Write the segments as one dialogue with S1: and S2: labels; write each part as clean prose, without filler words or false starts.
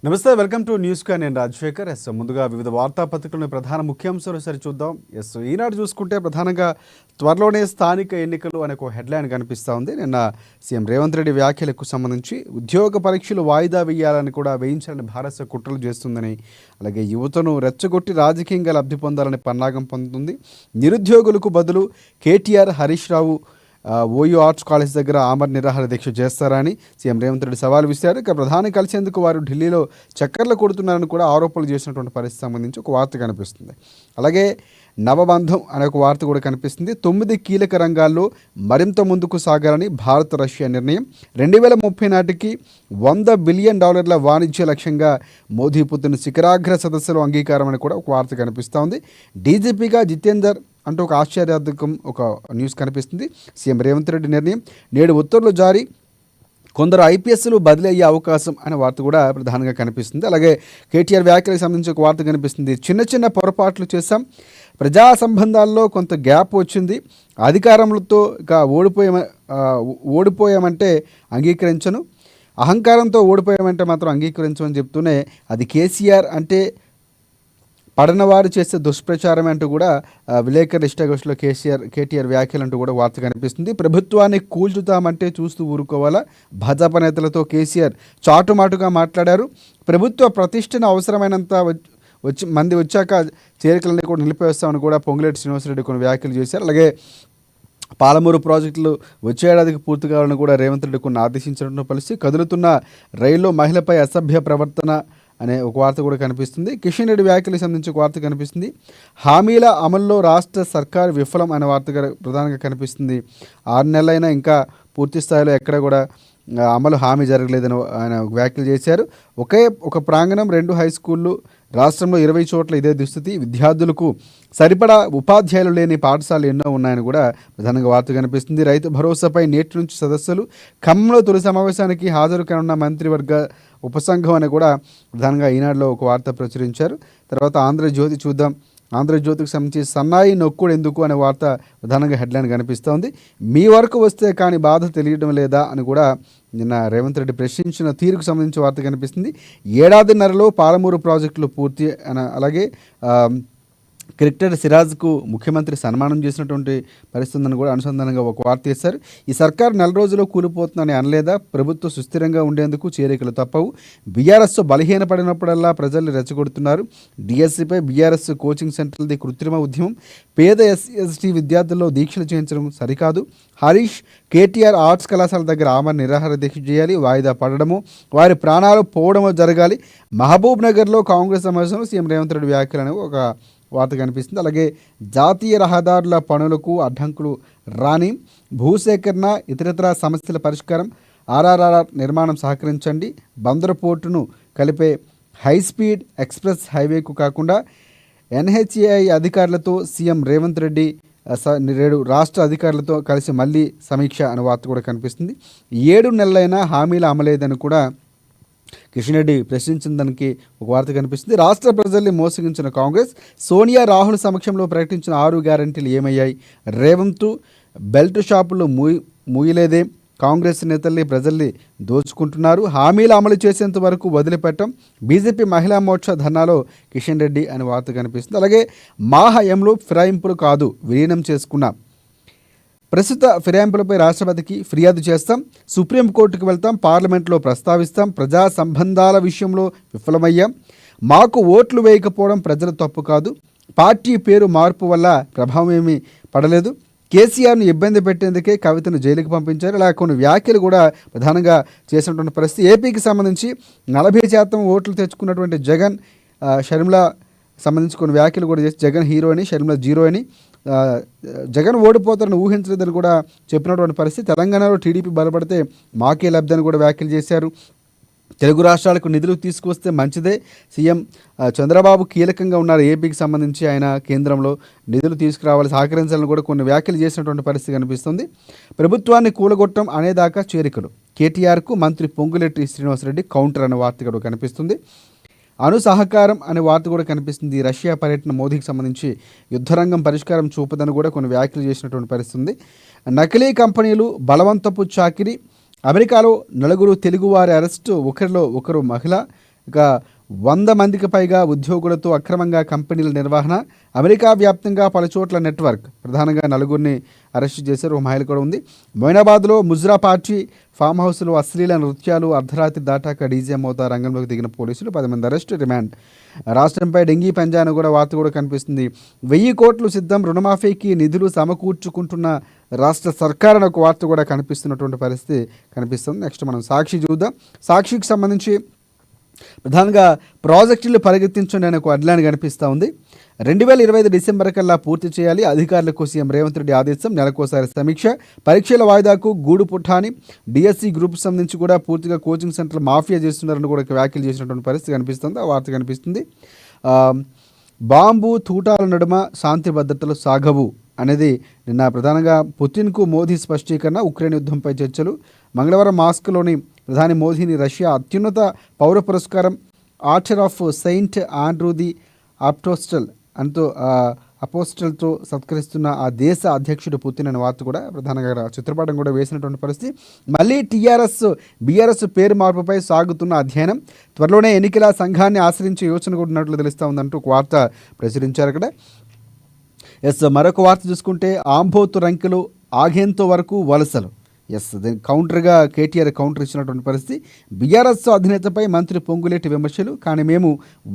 S1: నమస్తే, welcome to news కా. నేను రాజశేఖర్. ముందుగా వివిధ వార్తాపత్రికలను ప్రధాన ముఖ్యాంశాలు ఒకసారి చూద్దాం. ఈనాడు చూసుకుంటే ప్రధానంగా త్వరలోనే స్థానిక ఎన్నికలు అనే ఒక హెడ్లైన్ కనిపిస్తూ ఉంది. నిన్న సీఎం రేవంత్ రెడ్డి వ్యాఖ్యలకు సంబంధించి ఉద్యోగ పరీక్షలు వాయిదా వేయాలని కూడా వేయించాలని భారత కుట్రలు చేస్తుందని, అలాగే యువతను రెచ్చగొట్టి రాజకీయంగా లబ్ధి పొందాలని పన్నాగం పొందుతుంది. నిరుద్యోగులకు బదులు KTR, Harish Rao OU arts college దగ్గర ఆమర నిరాహార దీక్ష చేస్తారని సీఎం రేవంత్ రెడ్డి సవాల్ విసిరారు. ఇక ప్రధాని కలిసేందుకు వారు ఢిల్లీలో చక్కర్లు కొడుతున్నారని కూడా ఆరోపణలు చేసినటువంటి పరిస్థితి సంబంధించి ఒక వార్త కనిపిస్తుంది. అలాగే నవబంధం అనే ఒక వార్త కూడా కనిపిస్తుంది. 9 కీలక రంగాల్లో మరింత ముందుకు సాగాలని భారత్ రష్యా నిర్ణయం. 2030 నాటికి $100 బిలియన్ వాణిజ్య లక్ష్యంగా మోదీ పుత్రుని శిఖరాగ్ర సదస్సులో అంగీకారం అని కూడా ఒక వార్త కనిపిస్తూ ఉంది. డీజీపీగా జితేందర్ అంటూ ఒక ఆశ్చర్యార్థకం ఒక న్యూస్ కనిపిస్తుంది. సీఎం రేవంత్ రెడ్డి నిర్ణయం, నేడు ఉత్తర్వులు జారీ, కొందరు ఐపీఎస్లు బదిలీ అయ్యే అవకాశం అనే వార్త కూడా ప్రధానంగా కనిపిస్తుంది. అలాగే కేటీఆర్ వ్యాఖ్యలకు సంబంధించి ఒక వార్త కనిపిస్తుంది. చిన్న పొరపాట్లు చేశాం, ప్రజా సంబంధాల్లో కొంత గ్యాప్ వచ్చింది, అధికారంతో ఇక ఓడిపోయామంటే అంగీకరించను, అహంకారంతో ఓడిపోయామంటే మాత్రం అంగీకరించమని చెప్తూనే అది కేసీఆర్ అంటే పడనవారు చేసే దుష్ప్రచారం అంటూ కూడా విలేకరుల ఇష్టాగోష్ఠిలో కేటీఆర్ వ్యాఖ్యలు అంటూ కూడా వార్త కనిపిస్తుంది. ప్రభుత్వాన్ని కూల్చుతామంటే చూస్తూ ఊరుకోవాలా, భాజపా నేతలతో కేసీఆర్ చాటుమాటుగా మాట్లాడారు. ప్రభుత్వ ప్రతిష్టను అవసరమైనంత మంది వచ్చాక చేరికలన్నీ కూడా నిలిపివేస్తామని కూడా పొంగులేటి శ్రీనివాసరెడ్డి కొన్ని వ్యాఖ్యలు చేశారు. అలాగే పాలమూరు ప్రాజెక్టులు వచ్చే ఏడాదికి పూర్తి కావాలని కూడా రేవంత్ రెడ్డి కొన్ని ఆదేశించడంతో కలిసి కదులుతున్న రైల్లో మహిళపై అసభ్య ప్రవర్తన అనే ఒక వార్త కూడా కనిపిస్తుంది. కిషన్ రెడ్డి వ్యాఖ్యలకు సంబంధించి ఒక వార్త కనిపిస్తుంది. హామీల అమల్లో రాష్ట్ర సర్కార్ విఫలం అనే వార్త ప్రధానంగా కనిపిస్తుంది. 6 నెలలైనా ఇంకా పూర్తి స్థాయిలో ఎక్కడ కూడా అమలు హామీ జరగలేదని ఆయన వ్యాఖ్యలు చేశారు. ఒక ప్రాంగణం, 2 హై స్కూళ్ళు, రాష్ట్రంలో 20 చోట్ల ఇదే దుస్థితి, విద్యార్థులకు సరిపడా ఉపాధ్యాయులు లేని పాఠశాలలు ఎన్నో ఉన్నాయని కూడా ప్రధానంగా వార్త కనిపిస్తుంది. రైతు భరోసాపై నేటి నుంచి సదస్సులు, ఖమ్మంలో తొలి సమావేశానికి హాజరు కానున్న మంత్రివర్గ ఉపసంఘం అని కూడా ప్రధానంగా ఈనాడులో ఒక వార్త ప్రచురించారు. తర్వాత ఆంధ్రజ్యోతి చూద్దాం. ఆంధ్రజ్యోతికి సంబంధించి సన్నాయి నొక్కుడు ఎందుకు అనే వార్త ప్రధానంగా హెడ్లైన్ కనిపిస్తోంది. మీ వరకు వస్తే కానీ బాధ తెలియడం లేదా అని కూడా నిన్న రేవంత్ రెడ్డి ప్రశ్నించిన తీరుకు సంబంధించి వార్త కనిపిస్తుంది. 1.5 ఏడాదిన్నరలో పాలమూరు ప్రాజెక్టులు పూర్తి అలాగే క్రికెటర్ సిరాజ్కు ముఖ్యమంత్రి సన్మానం చేసినటువంటి పరిస్థితులను కూడా అనుసంధానంగా ఒక వార్త చేశారు. ఈ సర్కారు 4 రోజుల్లో కూలిపోతుందని అనలేదా, ప్రభుత్వం సుస్థిరంగా ఉండేందుకు చేరికలు తప్పవు, బీఆర్ఎస్ బలహీనపడినప్పుడల్లా ప్రజల్ని రెచ్చగొడుతున్నారు, డిఎస్సిపై బీఆర్ఎస్ కోచింగ్ సెంటర్లది కృత్రిమ ఉద్యమం, పేద ఎస్సీ విద్యార్థుల్లో దీక్షలు చేయించడం సరికాదు, హరీష్ కేటీఆర్ ఆర్ట్స్ కళాశాల దగ్గర ఆమరణ నిరాహార దీక్ష చేయాలి, వాయిదా పడడము, వారి ప్రాణాలు పోవడమో జరగాలి, మహబూబ్ నగర్లో కాంగ్రెస్ సమావేశంలో సీఎం రేవంత్ రెడ్డి వ్యాఖ్యలు అనేవి ఒక వార్త కనిపిస్తుంది. అలాగే జాతీయ రహదారుల పనులకు అడ్డంకులు రాని, భూసేకరణ ఇతరత్ర సమస్యల పరిష్కారం, ఆర్ఆర్ఆర్ నిర్మాణం సహకరించండి, బందరు పోర్టును కలిపే హైస్పీడ్ ఎక్స్ప్రెస్ హైవేకు కాకుండా ఎన్హెచ్ఏఐ అధికారులతో సీఎం రేవంత్ రెడ్డి నేడు రాష్ట్ర అధికారులతో కలిసి మళ్ళీ సమీక్ష అనే వార్త కూడా కనిపిస్తుంది. 7 నెలలైనా హామీలు అమలేదని కూడా కిషన్ రెడ్డి ప్రశ్నించిన దానికి ఒక వార్త కనిపిస్తుంది. రాష్ట్ర ప్రజల్ని మోసగించిన కాంగ్రెస్, సోనియా రాహుల్ సమక్షంలో ప్రకటించిన 6 గ్యారంటీలు ఏమయ్యాయి, రేవంత్ బెల్ట్ షాపులు మూయలేదే, కాంగ్రెస్ నేతల్ని ప్రజల్ని దోచుకుంటున్నారు, హామీలు అమలు చేసేంత వరకు వదిలిపెట్టం, బీజేపీ మహిళా మోర్చా ధర్నాలో కిషన్ రెడ్డి అనే వార్త కనిపిస్తుంది. అలాగే మా హయాంలో ఫిరాయింపులు కాదు విలీనం చేసుకున్నాం, ప్రస్తుత ఫిరాయింపులపై రాష్ట్రపతికి ఫిర్యాదు చేస్తాం, సుప్రీంకోర్టుకు వెళ్తాం, పార్లమెంట్లో ప్రస్తావిస్తాం, ప్రజా సంబంధాల విషయంలో విఫలమయ్యాం, మాకు ఓట్లు వేయకపోవడం ప్రజల తప్పు కాదు, పార్టీ పేరు మార్పు వల్ల ప్రభావం ఏమీ పడలేదు, కేసీఆర్ను ఇబ్బంది పెట్టేందుకే కవితను జైలుకి పంపించారు. ఇలా కొన్ని వ్యాఖ్యలు కూడా ప్రధానంగా చేసినటువంటి పరిస్థితి. ఏపీకి సంబంధించి 40% ఓట్లు తెచ్చుకున్నటువంటి జగన్, షర్మిల సంబంధించి కొన్ని వ్యాఖ్యలు కూడా చేసి జగన్ హీరో అని, షర్మిల జీరో అని, జగన్ ఓడిపోతారని ఊహించలేదని కూడా చెప్పినటువంటి పరిస్థితి. తెలంగాణలో టీడీపీ బలపడితే మాకే లబ్ధి అని కూడా వ్యాఖ్యలు చేశారు. తెలుగు రాష్ట్రాలకు నిధులు తీసుకొస్తే మంచిదే, సీఎం చంద్రబాబు కీలకంగా ఉన్నారు ఏపీకి సంబంధించి, ఆయన కేంద్రంలో నిధులు తీసుకురావాలి, సహకరించాలని కూడా కొన్ని వ్యాఖ్యలు చేసినటువంటి పరిస్థితి కనిపిస్తుంది. ప్రభుత్వాన్ని కూలగొట్టం అనేదాకా చేరికలు, కేటీఆర్కు మంత్రి పొంగులేటి శ్రీనివాసరెడ్డి కౌంటర్ అనే వార్త కూడా కనిపిస్తుంది. అణు సహకారం అనే వార్త కూడా కనిపిస్తుంది. రష్యా పర్యటన మోదీకి సంబంధించి యుద్ధరంగం పరిష్కారం చూపదని కూడా కొన్ని వ్యాఖ్యలు చేసినటువంటి పరిస్థితి. నకిలీ కంపెనీలు, బలవంతపు చాకిరీ, అమెరికాలో 4 తెలుగువారి అరెస్టు, ఒకరిలో ఒకరు మహిళ, ఇక 100 మందికి పైగా ఉద్యోగులతో అక్రమంగా కంపెనీల నిర్వహణ, అమెరికా వ్యాప్తంగా పలుచోట్ల నెట్వర్క్. ప్రధానంగా నలుగురిని అరెస్ట్ చేశారు, ఒక మహిళ కూడా ఉంది. మొయినాబాద్లో ముజ్రా పార్టీ ఫామ్ హౌస్లో అశ్లీల నృత్యాలు, అర్ధరాత్రి దాటాక డీజే మోతా రంగంలోకి దిగిన పోలీసులు, 10 మంది అరెస్టు, రిమాండ్. రాష్ట్రంపై డెంగీ పంజాను కూడా వార్త కూడా కనిపిస్తుంది. 1000 కోట్లు సిద్ధం, రుణమాఫీకి నిధులు సమకూర్చుకుంటున్న రాష్ట్ర సర్కార్ అని ఒక వార్త కూడా కనిపిస్తున్నటువంటి పరిస్థితి కనిపిస్తుంది. నెక్స్ట్ మనం సాక్షి చూద్దాం. సాక్షికి సంబంధించి ప్రధానంగా ప్రాజెక్టులు పరిగెత్తించండి అనే ఒక హెడ్లైన్ కనిపిస్తూ ఉంది. 2025 డిసెంబర్ కల్లా పూర్తి చేయాలి, అధికారులకు సీఎం రేవంత్ రెడ్డి ఆదేశం, నెలకోసారి సమీక్ష. పరీక్షల వాయిదాకు గూడు పుఠాని, డిఎస్సి గ్రూప్ సంబంధించి కూడా పూర్తిగా కోచింగ్ సెంటర్లు మాఫియా చేస్తున్నారని కూడా వ్యాఖ్యలు చేసినటువంటి పరిస్థితి కనిపిస్తుంది. ఆ వార్త కనిపిస్తుంది. బాంబు తూటాల నడుమ శాంతి భద్రతలు సాగవు అనేది నిన్న ప్రధానంగా పుతిన్కు మోదీ స్పష్టీకరణ. ఉక్రెయిన్ యుద్ధంపై చర్చలు. మంగళవారం మాస్కోలోని ప్రధాని మోదీని రష్యా అత్యున్నత పౌర పురస్కారం Order of Saint Andrew the అపోస్టల్తో సత్కరిస్తున్న ఆ దేశ అధ్యక్షుడు పుతిన్ అనే వార్త కూడా ప్రధానంగా చిత్రపటం కూడా వేసినటువంటి పరిస్థితి. మళ్ళీ బీఆర్ఎస్ పేరు మార్పుపై సాగుతున్న అధ్యయనం, త్వరలోనే ఎన్నికల సంఘాన్ని ఆశ్రయించే యోచన కూడా ఉన్నట్లు తెలుస్తూ ఉందంటూ ఒక వార్త ప్రచురించారు అక్కడ. మరొక వార్త చూసుకుంటే ఆంబోతు రంకెలు ఆగేంతో వరకు వలసలు. దీని కౌంటర్గా కేటీఆర్ కౌంటర్ ఇచ్చినటువంటి పరిస్థితి. బీఆర్ఎస్ అధినేతపై మంత్రి పొంగులేటి విమర్శలు. కానీ మేము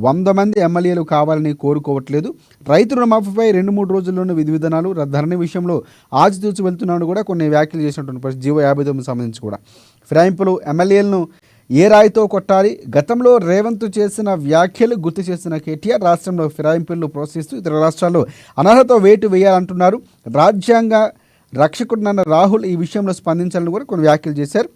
S1: 100 మంది ఎమ్మెల్యేలు కావాలని కోరుకోవట్లేదు. రైతు రుణమాఫీపై 2-3 రోజుల్లోనూ విధి విధానాలు, ధరణి విషయంలో ఆచితూచి వెళ్తున్నాడు కూడా కొన్ని వ్యాఖ్యలు చేసినటువంటి పరిస్థితి. జీవో 59 సంబంధించి కూడా ఫిరాయింపులు, ఎమ్మెల్యేలను ఏ రాయితో కొట్టాలి. గతంలో రేవంత్ చేసిన వ్యాఖ్యలు గుర్తు చేసిన కేటీఆర్ రాష్ట్రంలో ఫిరాయింపులను ప్రోత్సహిస్తూ ఇతర రాష్ట్రాల్లో అనర్హత వేటు వేయాలంటున్నారు. రాజ్యాంగ రక్షకుడున్న రాహుల్ ఈ విషయంలో స్పందించాలని కూడా కొన్ని వ్యాఖ్యలు చేశారు.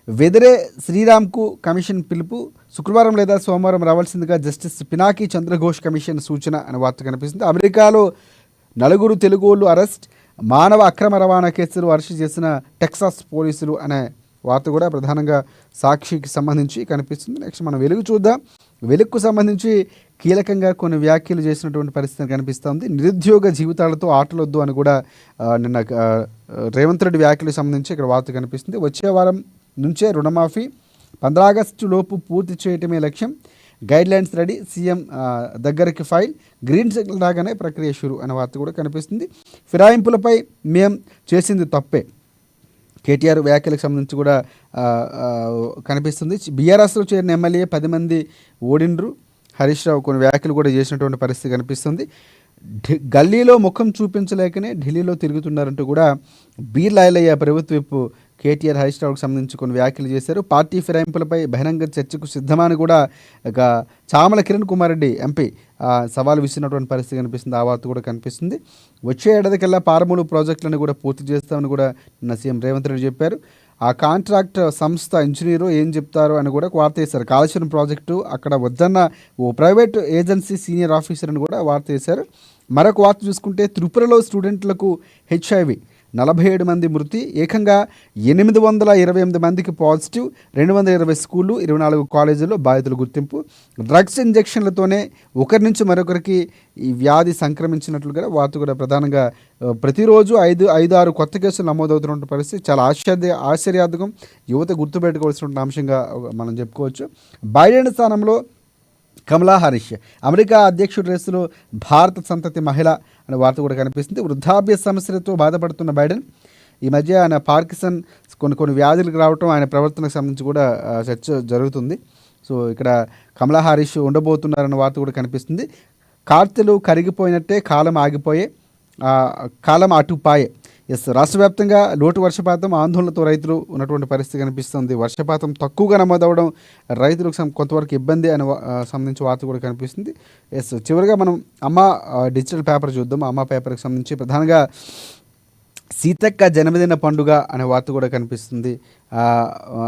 S1: వెదిరే శ్రీరామ్కు కమిషన్ పిలుపు, శుక్రవారం లేదా సోమవారం రావాల్సిందిగా జస్టిస్ పినాకి చంద్రఘోష్ కమిషన్ సూచన అనే వార్త కనిపిస్తుంది. అమెరికాలో 4 తెలుగోళ్లు అరెస్ట్, మానవ అక్రమ రవాణా కేసులు అరెస్ట్ చేసిన టెక్సాస్ పోలీసులు అనే వార్త కూడా ప్రధానంగా సాక్షికి సంబంధించి కనిపిస్తుంది. నెక్స్ట్ మనం వెలుగు చూద్దాం. వెలుగుకు సంబంధించి కీలకంగా కొన్ని వ్యాఖ్యలు చేసినటువంటి పరిస్థితి కనిపిస్తుంది. నిరుద్యోగ జీవితాలతో ఆటలొద్దు అని కూడా నిన్న రేవంత్ రెడ్డి వ్యాఖ్యలకు సంబంధించి ఇక్కడ వార్త కనిపిస్తుంది. వచ్చే వారం నుంచే రుణమాఫీ, 15 ఆగస్టు లోపు పూర్తి చేయటమే లక్ష్యం, గైడ్లైన్స్ రెడీ, సీఎం దగ్గరికి ఫైల్, గ్రీన్ సిగ్నల్ రాగానే ప్రక్రియ షురు అనే వార్త కూడా కనిపిస్తుంది. ఫిరాయింపులపై మేం చేసింది తప్పే, కేటీఆర్ వ్యాఖ్యలకు సంబంధించి కూడా కనిపిస్తుంది. బీఆర్ఎస్లో చేరిన ఎమ్మెల్యే 10 మంది ఓడిండ్రు, హరీష్ రావు కొన్ని వ్యాఖ్యలు కూడా చేసినటువంటి పరిస్థితి కనిపిస్తుంది. గల్లీలో ముఖం చూపించలేకనే ఢిల్లీలో తిరుగుతున్నారంటూ కూడా బీర్లా ఐలయ్య ప్రభుత్వపు కేటీఆర్ హరీష్ రావుకు సంబంధించి కొన్ని వ్యాఖ్యలు చేశారు. పార్టీ ఫిరాయింపులపై బహిరంగ చర్చకు సిద్ధమని కూడా ఇక చామల కిరణ్ కుమార్ రెడ్డి ఎంపీ సవాల్ విసిరినటువంటి పరిస్థితి కనిపిస్తుంది. ఆ వార్త కూడా కనిపిస్తుంది. వచ్చే ఏడాదికల్లా పారమూలు ప్రాజెక్టులను కూడా పూర్తి చేస్తామని కూడా నిన్న సీఎం రేవంత్ రెడ్డి చెప్పారు. ఆ కాంట్రాక్ట్ సంస్థ ఇంజనీరు ఏం చెప్తారు అని కూడా వార్త వేశారు. కాళేశ్వరం ప్రాజెక్టు అక్కడ వద్దన్న ఓ ప్రైవేట్ ఏజెన్సీ సీనియర్ ఆఫీసర్ అని కూడా వార్త వేశారు. మరొక వార్త చూసుకుంటే త్రిపురలో స్టూడెంట్లకు HIV, 47 మంది మృతి, ఏకంగా 828 మందికి పాజిటివ్, 220 స్కూళ్ళు, 24 కాలేజీల్లో బాధితుల గుర్తింపు. డ్రగ్స్ ఇంజెక్షన్లతోనే ఒకరి నుంచి మరొకరికి ఈ వ్యాధి సంక్రమించినట్లుగా వార్త కూడా ప్రధానంగా ప్రతిరోజు 5-6 కొత్త కేసులు నమోదవుతున్న పరిస్థితి చాలా ఆశ్చర్యార్థకం. యువత గుర్తుపెట్టుకోవాల్సిన అంశంగా మనం చెప్పుకోవచ్చు. బైడెన్ స్థానంలో కమలా హారిస్, అమెరికా అధ్యక్షుడి రేసులో భారత సంతతి మహిళ అనే వార్త కూడా కనిపిస్తుంది. వృద్ధాప్య సమస్యలతో బాధపడుతున్న బైడెన్ ఈ మధ్య ఆయన పార్కిన్సన్ కొన్ని వ్యాధులకు రావటం, ఆయన ప్రవర్తనకు సంబంధించి కూడా చర్చ జరుగుతుంది. సో ఇక్కడ కమలా హారిస్ ఉండబోతున్నారన్న వార్త కూడా కనిపిస్తుంది. కార్తెలు కరిగిపోయినట్టే కాలం ఆగిపోయే, కాలం అటుపాయే. రాష్ట్ర వ్యాప్తంగా లోటు వర్షపాతం, ఆందోళనతో రైతులు ఉన్నటువంటి పరిస్థితి కనిపిస్తుంది. వర్షపాతం తక్కువగా నమోదవడం రైతులకు కొంతవరకు ఇబ్బంది అనే సంబంధించి వార్త కూడా కనిపిస్తుంది. చివరిగా మనం అమ్మ డిజిటల్ పేపర్ చూద్దాం. అమ్మ పేపర్కి సంబంధించి ప్రధానంగా సీతక్క జన్మదిన పండుగ అనే వార్త కూడా కనిపిస్తుంది.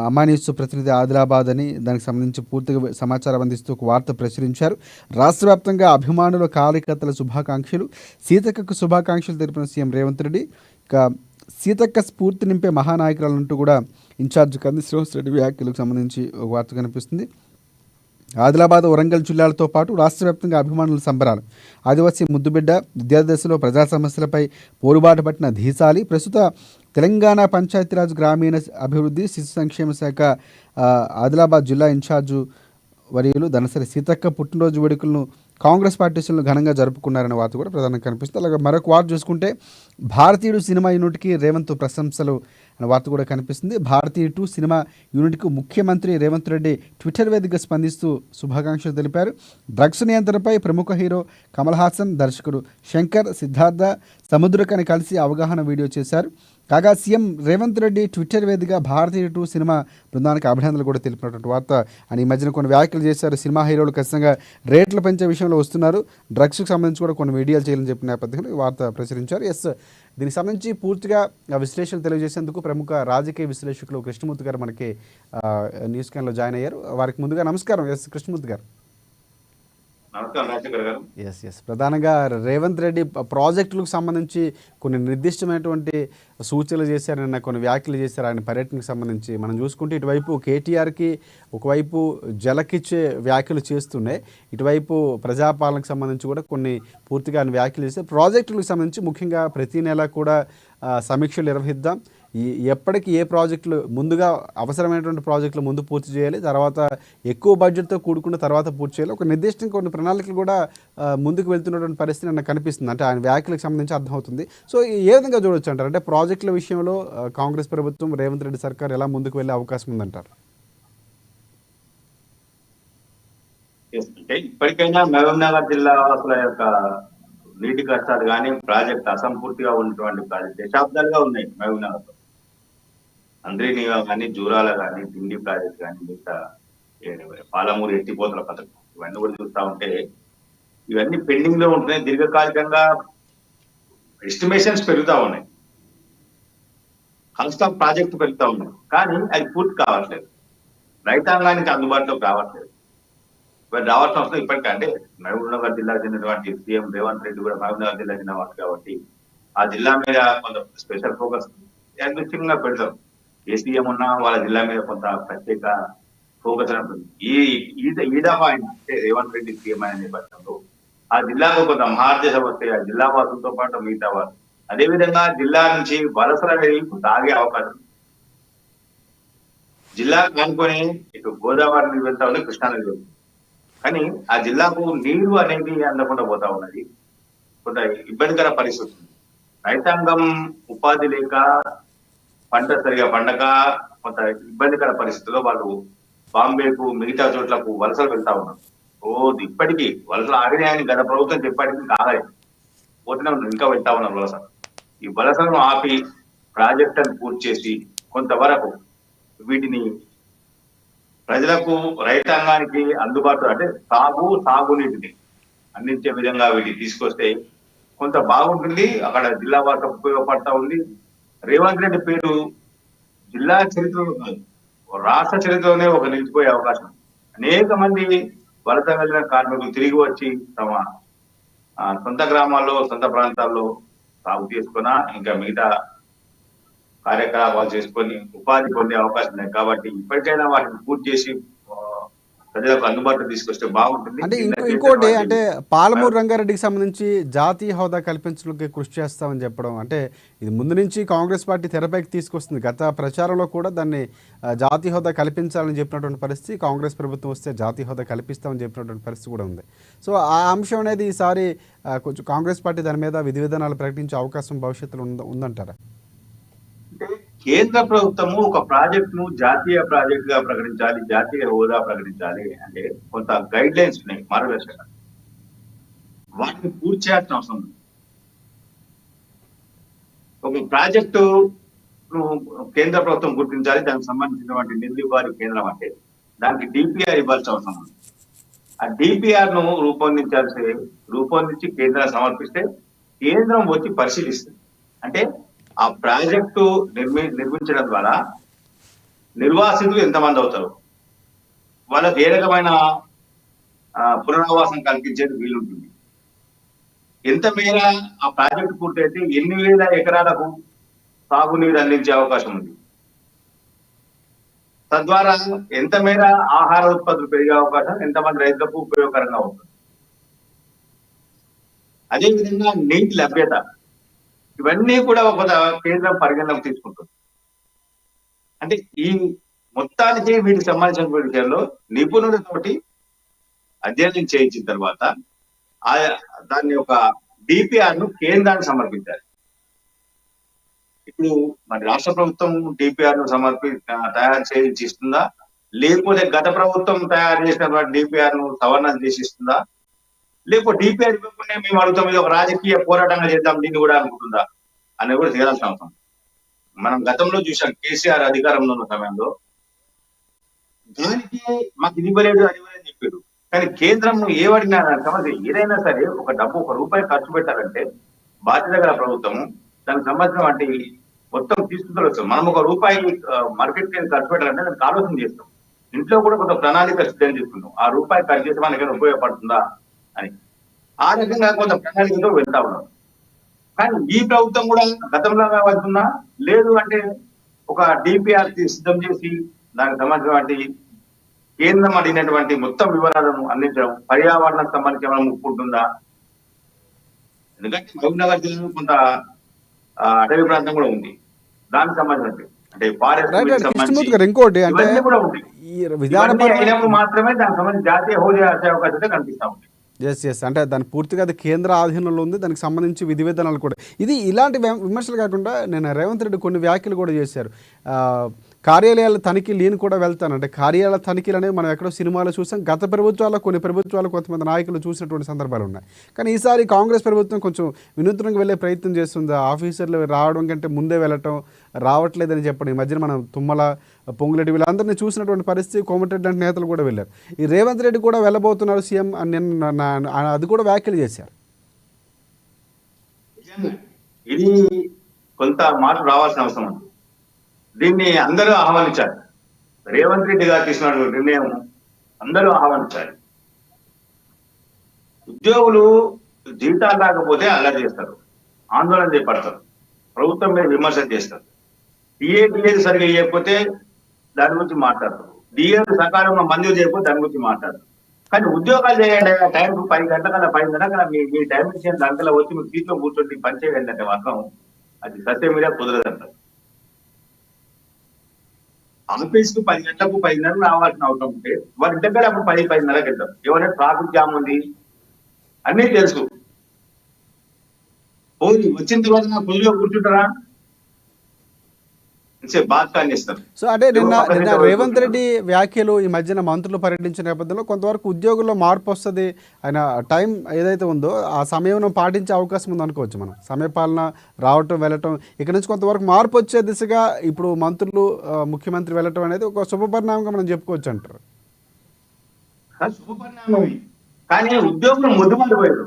S1: అమ్మా న్యూస్ ప్రతినిధి ఆదిలాబాద్ అని దానికి సంబంధించి పూర్తిగా సమాచారం అందిస్తూ ఒక వార్త ప్రచురించారు. రాష్ట్ర వ్యాప్తంగా అభిమానుల కార్యకర్తల శుభాకాంక్షలు, సీతక్కకు శుభాకాంక్షలు తెలిపిన సీఎం రేవంత్ రెడ్డి. ఇక సీతక్క స్ఫూర్తి నింపే మహానాయకురాలంటూ కూడా ఇన్ఛార్జ్ కంది శ్రీనివాస్ రెడ్డి వ్యాఖ్యలకు సంబంధించి ఒక వార్త కనిపిస్తుంది. ఆదిలాబాద్, వరంగల్ జిల్లాలతో పాటు రాష్ట్ర వ్యాప్తంగా అభిమానుల సంబరాలు. ఆదివాసీ ముద్దుబిడ్డ విద్యార్థి దశలో ప్రజా సమస్యలపై పోరుబాటు పట్టిన ధీశాలి. ప్రస్తుత తెలంగాణ పంచాయతీరాజ్ గ్రామీణ అభివృద్ధి శిశు సంక్షేమ శాఖ ఆదిలాబాద్ జిల్లా ఇన్ఛార్జు వర్యులు ధనసరి సీతక్క పుట్టినరోజు వేడుకలను కాంగ్రెస్ పార్టీసులను ఘనంగా జరుపుకున్నారనే వార్త కూడా ప్రధానంగా కనిపిస్తుంది. అలాగే మరొక వార్త చూసుకుంటే భారతీయుడు సినిమా యూనిట్కి రేవంత్ ప్రశంసలు అనే వార్త కూడా కనిపిస్తుంది. భారతీయ 2 సినిమా యూనిట్కు ముఖ్యమంత్రి రేవంత్ రెడ్డి ట్విట్టర్ వేదికగా స్పందిస్తూ శుభాకాంక్షలు తెలిపారు. డ్రగ్స్ నియంత్రణపై ప్రముఖ హీరో కమల్ హాసన్, దర్శకుడు శంకర్, సిద్ధార్థ సముద్రకని కలిసి అవగాహన వీడియో చేశారు. కాగా సీఎం రేవంత్ రెడ్డి ట్విట్టర్ వేదికగా భారతీయ 2 సినిమా బృందానికి అభినందనలు కూడా తెలిపినటువంటి వార్త. అని ఈ మధ్యన కొన్ని వ్యాఖ్యలు చేశారు. సినిమా హీరోలు ఖచ్చితంగా రేట్లు పెంచే విషయంలో వస్తున్నారు, డ్రగ్స్కి సంబంధించి కూడా కొన్ని వీడియోలు చేయాలని చెప్పిన నేపథ్యంలో ఈ వార్త ప్రచురించారు. దీనికి సంబంధించి పూర్తిగా విశ్లేషణ తెలియజేసేందుకు ప్రముఖ రాజకీయ విశ్లేషకులు కృష్ణమూర్తి గారు మనకి న్యూస్ క్యాన్లో జాయిన్ అయ్యారు. వారికి ముందుగా నమస్కారం. కృష్ణమూర్తి గారు. ప్రధానంగా రేవంత్ రెడ్డి ప్రాజెక్టులకు సంబంధించి కొన్ని నిర్దిష్టమైనటువంటి సూచనలు చేశారు, నిన్న కొన్ని వ్యాఖ్యలు చేశారు ఆయన పర్యటనకు సంబంధించి. మనం చూసుకుంటే ఇటువైపు కేటీఆర్కి ఒకవైపు జలకిచ్చే వ్యాఖ్యలు చేస్తున్నాయి, ఇటువైపు ప్రజాపాలనకు సంబంధించి కూడా కొన్ని పూర్తిగా ఆయన వ్యాఖ్యలు చేస్తే ప్రాజెక్టులకు సంబంధించి ముఖ్యంగా ప్రతి నెల కూడా సమీక్షలు నిర్వహిద్దాం, ఎప్పటికీ ఏ ప్రాజెక్టులు ముందుగా అవసరమైనటువంటి ప్రాజెక్టులు ముందు పూర్తి చేయాలి, తర్వాత ఎక్కువ బడ్జెట్తో కూడుకున్న తర్వాత పూర్తి చేయాలి, ఒక నిర్దిష్టంగా కొన్ని ప్రణాళికలు కూడా ముందుకు వెళ్తున్నటువంటి పరిస్థితి నాకు కనిపిస్తుంది. అంటే ఆయన వ్యాఖ్యలకు సంబంధించి అర్థమవుతుంది. సో ఏ విధంగా చూడొచ్చు అంటారు, అంటే ప్రాజెక్టుల విషయంలో కాంగ్రెస్ ప్రభుత్వం రేవంత్ రెడ్డి సర్కార్ ఎలా ముందుకు వెళ్ళే అవకాశం ఉందంటారు?
S2: ఇప్పటికైనా మహబూబ్నగర్ జిల్లా వాసుల యొక్క నీటి కష్టాలు కానీ ప్రాజెక్ట్ అసంపూర్తిగా ఉన్నటువంటి ప్రాజెక్ట్ దశాబ్దాలుగా ఉన్నాయి మహబూబ్నగర్. అంద్రీనీవా కానీ, జూరాల కానీ, దిండి ప్రాజెక్ట్ కానీ, మిగతా పాలమూరు ఎత్తిపోతల పథకం ఇవన్నీ కూడా చూస్తా ఉంటే ఇవన్నీ పెండింగ్ లో ఉంటున్నాయి. దీర్ఘకాలికంగా ఎస్టిమేషన్స్ పెరుగుతా ఉన్నాయి, కాస్ట్ ఆఫ్ ప్రాజెక్టు పెరుగుతా ఉన్నాయి, కానీ అది పూర్తి కావట్లేదు, రైతాంగానికి అందుబాటులోకి రావట్లేదు. రావాల్సిన అవసరం ఇప్పటికంటే మహబూబ్నగర్ జిల్లాకు చెందినటువంటి సీఎం రేవంత్ రెడ్డి కూడా మహబూబ్నగర్ జిల్లా చెందినవాడు కాబట్టి ఆ జిల్లా మీద కొంత స్పెషల్ ఫోకస్ యాదృచ్ఛికంగా పెడతారు. ఏ సీఎం ఉన్నా వాళ్ళ జిల్లా మీద కొంత ప్రత్యేక ఫోకస్ ఉంటుంది. రేవంత్ రెడ్డి సీఎం అనే నేపథ్యంలో ఆ జిల్లాకు కొంత మహార్దశ వస్తే ఆ జిల్లా వాసులతో పాటు మిగతా వారు అదేవిధంగా జిల్లా నుంచి వలసల వెళ్ళి తాగే అవకాశం. జిల్లా కానుకొని ఇటు గోదావరి నీరు వెళ్తా ఉంది, కృష్ణా నది వెళ్తుంది, కానీ ఆ జిల్లాకు నీరు అనేది అందకుండా పోతా ఉన్నది. కొంత ఇబ్బందికర పరిస్థితి. రైతాంగం ఉపాధి లేక పంట సరిగా పండగ కొంత ఇబ్బందికర పరిస్థితుల్లో వాళ్ళు బాంబేకు మిగతా చోట్లకు వలసలు వెళ్తా ఉన్నారు. ఇప్పటికీ వలసలు ఆగినాయని గత ప్రభుత్వం చెప్పడానికి కాలేదు, పోతూనే ఉన్నారు, ఇంకా వెళ్తా ఉన్నారు వలస. ఈ వలసలను ఆపి ప్రాజెక్టులను పూర్తి చేసి కొంతవరకు వీటిని ప్రజలకు రైతాంగానికి అందుబాటులో అంటే సాగునీటిని అందించే విధంగా వీటిని తీసుకొస్తే కొంత బాగుంటుంది. అక్కడ జిల్లా వారికి ఉపయోగపడతా ఉంది. రేవంత్ రెడ్డి పేరు జిల్లా చరిత్రలో కాదు, రాష్ట్ర చరిత్రలోనే ఒక నిలిచిపోయే అవకాశం. అనేక మంది వలస వెళ్ళిన కార్మికులు తిరిగి వచ్చి తమ సొంత గ్రామాల్లో సొంత ప్రాంతాల్లో సాగు చేసుకున్నా ఇంకా మిగతా కార్యకలాపాలు చేసుకొని ఉపాధి పొందే అవకాశం ఉంది. కాబట్టి ఇప్పటికైనా వాటిని పూర్తి చేసి ప్రజలకు అందుబాటులో తీసుకొస్తే బాగుంటుంది.
S1: అంటే ఇంకోటి అంటే పాలమూరు రంగారెడ్డికి సంబంధించి జాతీయ హోదా కల్పించడానికి కృషి చేస్తామని చెప్పడం, అంటే ఇది ముందు నుంచి కాంగ్రెస్ పార్టీ తెరపైకి తీసుకొస్తుంది. గత ప్రచారంలో కూడా దాన్ని జాతీయ హోదా కల్పించాలని చెప్పినటువంటి పరిస్థితి, కాంగ్రెస్ ప్రభుత్వం వస్తే జాతీయ హోదా కల్పిస్తామని చెప్పినటువంటి పరిస్థితి కూడా ఉంది. సో ఆ అంశం అనేది ఈసారి కొంచెం కాంగ్రెస్ పార్టీ దాని మీద విధి విధానాలు ప్రకటించే అవకాశం భవిష్యత్తులో ఉందంటారా?
S2: కేంద్ర ప్రభుత్వము ఒక ప్రాజెక్ట్ ను జాతీయ ప్రాజెక్ట్ గా ప్రకటించాలి, జాతీయ హోదా ప్రకటించాలి అంటే కొంత గైడ్ లైన్స్ ఉన్నాయి, మార్గదర్శకాలు. వాటిని పూర్తి చేయాల్సిన అవసరం ఉంది. ఒక ప్రాజెక్టు కేంద్ర ప్రభుత్వం గుర్తించాలి, దానికి సంబంధించినటువంటి నిధులు ఇవ్వాలి కేంద్రం అంటే దానికి డిపిఆర్ ఇవ్వాల్సిన అవసరం ఉంది. ఆ డిపిఆర్ ను రూపొందించి కేంద్రం సమర్పిస్తే కేంద్రం వచ్చి పరిశీలిస్తుంది. అంటే ఆ ప్రాజెక్టు నిర్మించడం ద్వారా నిర్వాసితులు ఎంతమంది అవుతారు, వాళ్ళకి ఏ రకమైన పునరావాసం కల్పించేది వీలుంటుంది, ఎంత మేర ఆ ప్రాజెక్టు పూర్తయితే ఎన్ని వేల ఎకరాలకు సాగునీరు అందించే అవకాశం ఉంది, తద్వారా ఎంత మేర ఆహార ఉత్పత్తులు పెరిగే అవకాశం, ఎంతమంది రైతులకు ఉపయోగకరంగా ఉంటుంది. అదేవిధంగా నీటి లభ్యత, ఇవన్నీ కూడా ఒక కేంద్రం పరిగణలోకి తీసుకుంటుంది. అంటే ఈ మొత్తానికి వీటికి సంబంధించిన విషయాల్లో నిపుణులతోటి అధ్యయనం చేయించిన తర్వాత ఆ దాన్ని ఒక డిపిఆర్ ను కేంద్రానికి సమర్పించాలి. ఇప్పుడు మరి రాష్ట్ర ప్రభుత్వం డిపిఆర్ ను తయారు చేయించి ఇస్తుందా, లేకపోతే గత ప్రభుత్వం తయారు చేసినటువంటి డిపిఆర్ ను సవరణ చేసి ఇస్తుందా, లేకపోతే డిపిఆర్ ఇవ్వకుండా మేము అడుగుతాం ఇది ఒక రాజకీయ పోరాటంగా చేద్దాం దీన్ని కూడా అనుకుంటుందా అనేది కూడా తేలాల్సిన అవసరం. మనం గతంలో చూసాం కేసీఆర్ అధికారంలో ఉన్న సమయంలో దానికి మాకు ఇది ఇవ్వలేదు అది ఇవ్వలేదు చెప్పారు. కానీ కేంద్రం ఏమడినా సమస్య ఏదైనా సరే ఒక డబ్బు ₹1 ఖర్చు పెట్టాలంటే బాధ్యత గల ప్రభుత్వము దానికి సంబంధించిన వాటి మొత్తం తీసుకుంటూ వస్తాం. మనం ₹1 మార్కెట్ ఖర్చు పెట్టాలంటే దానికి ఆలోచన చేస్తాం. ఇంట్లో కూడా కొంత ప్రణాళిక సిద్ధం చేసుకుంటాం. ఆ రూపాయి ఖర్చు చేస్తే మనకి ఉపయోగపడుతుందా అని ఆ రకంగా కొంత ప్రణాళికతో వెళ్తా ఉన్నాం. కానీ ఈ ప్రభుత్వం కూడా గతంలో వెళ్తుందా లేదు అంటే ఒక డిపిఆర్ సిద్ధం చేసి దానికి సంబంధించినటువంటి కేంద్రం అడిగినటువంటి మొత్తం వివరాలను అందించడం పర్యావరణానికి సంబంధించి ఏమైనా ముప్పుంటుందా? ఎందుకంటే మహబూబ్నగర్ జిల్లాలో కొంత అటవీ ప్రాంతం కూడా ఉంది, దానికి సంబంధించి అంటే ఫారెస్ట్
S1: ఇంకోటి అంటే
S2: కూడా ఉంది. అయినప్పుడు మాత్రమే దానికి సంబంధించి జాతీయ హోదా అవకాశం కనిపిస్తా ఉంది.
S1: ఎస్ అంటే దాని పూర్తిగా అది కేంద్ర ఆధీనంలో ఉంది, దానికి సంబంధించి విధి విధానాలు కూడా. ఇది ఇలాంటి విమర్శలు కాకుండా నేను రేవంత్ రెడ్డి కొన్ని వ్యాఖ్యలు కూడా చేశారు. కార్యాలయాల తనిఖీలు నేను కూడా వెళ్తాను అంటే కార్యాలయాల తనిఖీలు అనేవి మనం ఎక్కడో సినిమాలో చూసాం. గత ప్రభుత్వాల్లో కొన్ని ప్రభుత్వాలు కొంతమంది నాయకులు చూసినటువంటి సందర్భాలు ఉన్నాయి. కానీ ఈసారి కాంగ్రెస్ ప్రభుత్వం కొంచెం వినూత్నంగా వెళ్ళే ప్రయత్నం చేస్తుంది. ఆఫీసర్లు రావడం కంటే ముందే వెళ్ళటం, రావట్లేదని చెప్పడం. ఈ మధ్యన మనం తుమ్మల, పొంగులెడ్డి వీళ్ళందరినీ చూసినటువంటి పరిస్థితి. కోమటిరెడ్డి లాంటి నేతలు కూడా వెళ్ళారు. ఈ రేవంత్ రెడ్డి కూడా వెళ్ళబోతున్నారు సీఎం అని అది కూడా వ్యాఖ్యలు చేశారు.
S2: ఇది కొంత మార్పు రావాల్సిన అవసరం ఉంది. దీన్ని అందరూ ఆహ్వానించాలి. రేవంత్ రెడ్డి గారు తీసుకున్న నిర్ణయం అందరూ ఆహ్వానించాలి. ఉద్యోగులు జీతాలు రాకపోతే అల్లరి చేస్తారు, ఆందోళన చేపడతారు, ప్రభుత్వం మీద విమర్శలు చేస్తారు. డిఏ సరిగా చేయకపోతే దాని గురించి మాట్లాడతారు, డిఏ సకాలంలో మంజూరు చేయకపోతే దాని గురించి మాట్లాడతారు. కానీ ఉద్యోగాలు చేయండి, టైంకు 10 గంటల 10 గంటల మీ టైం ఇచ్చిన దాంట్లో వచ్చి మీరు సీట్లో కూర్చొని పని చేయండి అంటే మాత్రం అది సత్యం మీద కుదరదంటారు. ఆఫీస్కు 10 గంటలకు 10:30 రావాల్సిన అవసరం ఉంటే వారి దగ్గర అప్పుడు 10-10:30కి వెళ్తాం. ఎవరైనా ట్రాఫిక్ జామ్ ఉంది అన్నీ తెలుసు, పోయి వచ్చిన తర్వాత నా పొద్దులో కూర్చుంటారా
S1: సో అంటే నిన్న రేవంత్ రెడ్డి వ్యాఖ్యలు ఈ మధ్యన మంత్రులు పర్యటించిన నేపథ్యంలో కొంతవరకు ఉద్యోగుల్లో మార్పు వస్తుంది. ఆయన టైం ఏదైతే ఉందో ఆ సమయం పాటించే అవకాశం ఉంది అనుకోవచ్చు. మనం సమయపాలన రావటం వెళ్ళటం ఇక్కడ నుంచి కొంతవరకు మార్పు వచ్చే దిశగా ఇప్పుడు మంత్రులు ముఖ్యమంత్రి వెళ్ళటం అనేది ఒక శుభపరిణామంగా మనం చెప్పుకోవచ్చు అంటారు.
S2: శుభపరిణామం కానీ ఉద్యోగులు ముద్దుపడిపోయారు.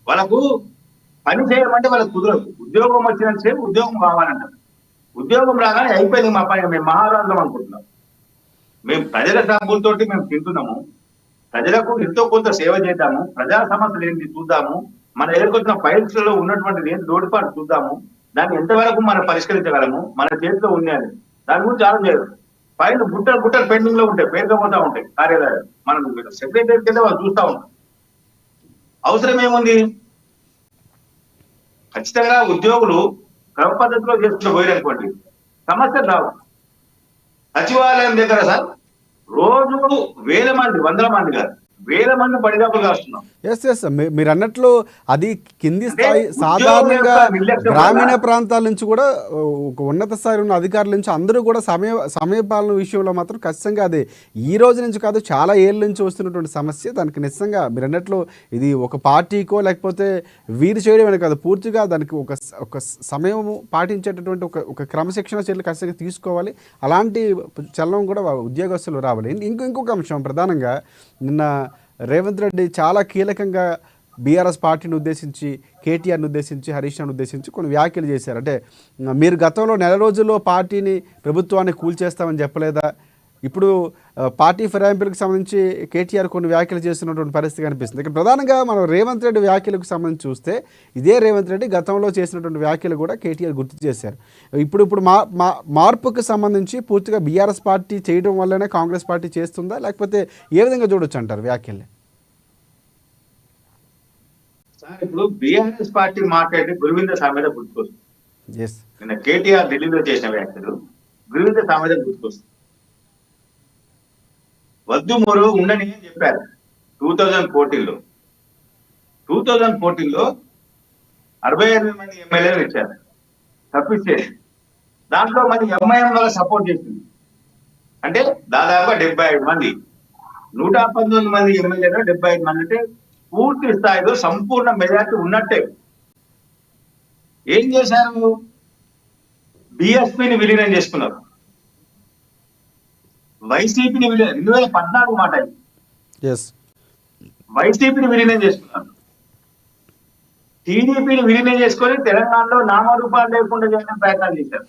S2: వాళ్ళకు పని చేయమంటే వాళ్ళకి కుదరదు. ఉద్యోగం వచ్చినంతసేపు ఉద్యోగం కావాలంటారు. ఉద్యోగం రాగానే అయిపోయింది మా పని, మేము మహారాజులం అనుకుంటున్నాం. మేము ప్రజల డబ్బులతో మేము తింటున్నాము, ప్రజలకు ఎంతో కొంత సేవ చేద్దాము, ప్రజా సమస్యలు ఏంటి చూద్దాము, మన ఎదుర్కొచ్చిన ఫైల్స్ లో ఉన్నటువంటిది ఏంటి లోటుపాటు చూద్దాము, దాన్ని ఎంతవరకు మనం పరిష్కరించగలము, మన చేతిలో ఉన్నది దాని గురించి ఆలోచించారు. ఫైల్ గుట్టలు పెండింగ్ లో ఉంటాయి, పేరుకపోతా ఉంటాయి కార్యాలయాలు. మనం సెక్రటరీ కింద వాళ్ళు చూస్తా ఉంటాం. అవసరం ఏముంది? ఖచ్చితంగా ఉద్యోగులు క్రమ పద్ధతిలో చేసుకుంటూ పోయారనుకోండి సమస్యలు రావు. సచివాలయం దగ్గర సార్ రోజు వేల మంది, వందల మంది కాదు, వేల మంది పడిగాపులు కాస్తున్నాం.
S1: మీరు అన్నట్లు అది కింది స్థాయి, సాధారణంగా గ్రామీణ ప్రాంతాల నుంచి కూడా ఒక ఉన్నత స్థాయి ఉన్న అధికారుల నుంచి అందరూ కూడా సమయపాలన విషయంలో మాత్రం ఖచ్చితంగా అది ఈ రోజు నుంచి కాదు చాలా ఏళ్ళ నుంచి వస్తున్నటువంటి సమస్య. దానికి నిజంగా మీరు అన్నట్లు ఇది ఒక పార్టీకో లేకపోతే వీరు చేయడమే కాదు, పూర్తిగా దానికి ఒక సమయం పాటించేటటువంటి ఒక క్రమశిక్షణ చర్యలు ఖచ్చితంగా తీసుకోవాలి. అలాంటి చలనం కూడా ఉద్యోగస్తులు రావాలి. ఇంకొక అంశం ప్రధానంగా నిన్న రేవంత్ రెడ్డి చాలా కీలకంగా బీఆర్ఎస్ పార్టీని ఉద్దేశించి, కేటీఆర్ని ఉద్దేశించి, హరీష్ రావుని ఉద్దేశించి కొన్ని వ్యాఖ్యలు చేశారు. అంటే మీరు గతంలో నెల రోజుల్లో పార్టీని, ప్రభుత్వాన్ని కూల్చేస్తామని చెప్పలేదా? ఇప్పుడు పార్టీ ఫిరాయింపులకు సంబంధించి కేటీఆర్ కొన్ని వ్యాఖ్యలు చేస్తున్నటువంటి పరిస్థితి కనిపిస్తుంది. ఇక్కడ ప్రధానంగా మనం రేవంత్ రెడ్డి వ్యాఖ్యలకు సంబంధించి చూస్తే ఇదే రేవంత్ రెడ్డి గతంలో చేసినటువంటి వ్యాఖ్యలు కూడా కేటీఆర్ గుర్తు చేశారు. ఇప్పుడు మార్పుకు సంబంధించి పూర్తిగా బీఆర్ఎస్ పార్టీ చేయడం వల్లనే కాంగ్రెస్ పార్టీ చేస్తుందా, లేకపోతే ఏ విధంగా చూడొచ్చు అంటారు వ్యాఖ్యల్ని?
S2: ఇప్పుడు బీఆర్ఎస్ పార్టీ మాట్లాడి గురువింద సామెత గుర్తుకొస్తుంది. నిన్న కేటీఆర్ ఢిల్లీలో చేసిన వ్యాఖ్యలు గురువింద సామెత గుర్తుకొస్తుంది. వద్దు మరో ఉండని అని చెప్పారు 2014లో. 2014లో 68 మంది ఎమ్మెల్యేలు ఇచ్చారు తప్పిస్తే, దాంట్లో మరి ఎంఐఎం వల్ల సపోర్ట్ చేసింది. అంటే దాదాపుగా 75 మంది, 119 మంది ఎమ్మెల్యేలు 75 మంది అంటే పూర్తి స్థాయిలో సంపూర్ణ మెజార్టీ ఉన్నట్టే. ఏం చేశారు? బిఎస్పీని విలీనం చేసుకున్నారు, వైసీపీని విలీనం 2014 మాట ఇది. వైసీపీని విలీనం చేసుకున్నారు, టీడీపీని విలీనం చేసుకొని తెలంగాణలో నామరూపాలు లేకుండా చేయడానికి ప్రయత్నాలు చేశారు.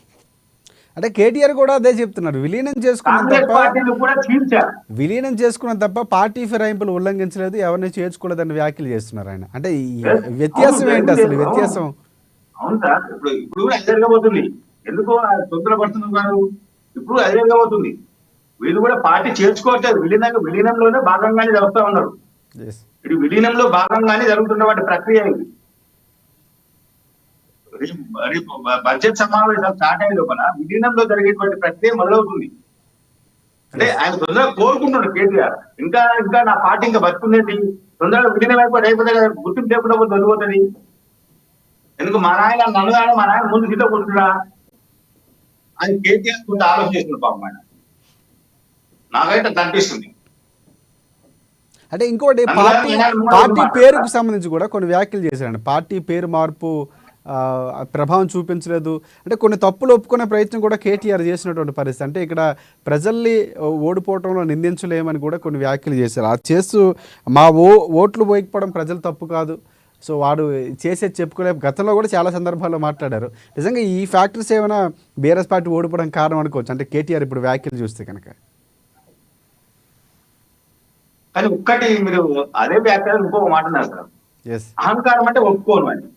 S1: అంటే కేటీఆర్ కూడా అదే చెప్తున్నారు, విలీనం చేసుకున్న
S2: కాంగ్రెస్
S1: తప్ప
S2: పార్టీని కూడా చీల్చారు.
S1: విలీనం చేసుకున్న తప్ప పార్టీ ఫిరాయింపులు ఉల్లంఘించలేదు, ఎవరిని చేర్చుకోలేదని వ్యాఖ్యలు చేస్తున్నారు ఆయన. అంటే ఈ వ్యత్యాసం ఏంటి అసలు వ్యత్యాసం?
S2: అవును సార్, ఇప్పుడు కూడా అదే జరగబోతుంది. ఎందుకో తొందరపడుతున్నారు, ఇప్పుడు అదే జరగబోతుంది. వీళ్ళు కూడా పార్టీ చేర్చుకోవట్లేదు, విలీనంలోనే భాగంగానే జరుగుతూ ఉన్నారు. ఇది విలీనంలో భాగంగానే జరుగుతున్నటువంటి ప్రక్రియ ఇది. బడ్జెట్ సమావేశాలు స్టార్ట్ అయ్యే లోపల విలీనంలో జరిగేటువంటి ప్రక్రియ మొదలవుతుంది. అంటే ఆయన తొందరగా కోరుకుంటున్నాడు కేటీఆర్, ఇంకా ఇంకా నా పార్టీ ఇంకా బతుకునేది, తొందరగా విలీనం అయిపోతే గుర్తింపు లేకుండా వదిలిపోతుంది. ఎందుకు మా నాయన నన్ను కానీ మా నాయన ముందు గిట్ట కూర్చున్నా అని కేటీఆర్ కొంత ఆలోచిస్తున్నారు పాపం ఆయన. నాకైతే కనిపిస్తుంది.
S1: అంటే ఇంకోటి పార్టీ పేరుకు సంబంధించి కూడా కొన్ని వ్యాఖ్యలు చేశారండి. పార్టీ పేరు మార్పు ప్రభావం చూపించలేదు అంటే కొన్ని తప్పులు ఒప్పుకునే ప్రయత్నం కూడా కేటీఆర్ చేసినటువంటి పరిస్థితి. అంటే ఇక్కడ ప్రజల్ని ఓడిపోవడంలో నిందించలేమని కూడా కొన్ని వ్యాఖ్యలు చేశారు. అది చేస్తూ మా ఓట్లు పోయిపోవడం ప్రజలు తప్పు కాదు, సో వాడు చేసేది చెప్పుకోలేము. గతంలో కూడా చాలా సందర్భాల్లో మాట్లాడారు. నిజంగా ఈ ఫ్యాక్టర్స్ ఏమైనా బీఆర్ఎస్ పార్టీ ఓడిపోవడం కారణం అనుకోవచ్చు అంటే కేటీఆర్ ఇప్పుడు వ్యాఖ్యలు చూస్తే కనుక?
S2: కానీ ఒక్కటి మీరు అదే వ్యాఖ్యలు ఇంకొక మాట అన్నారు సార్, అహంకారం అంటే ఒప్పుకోను అని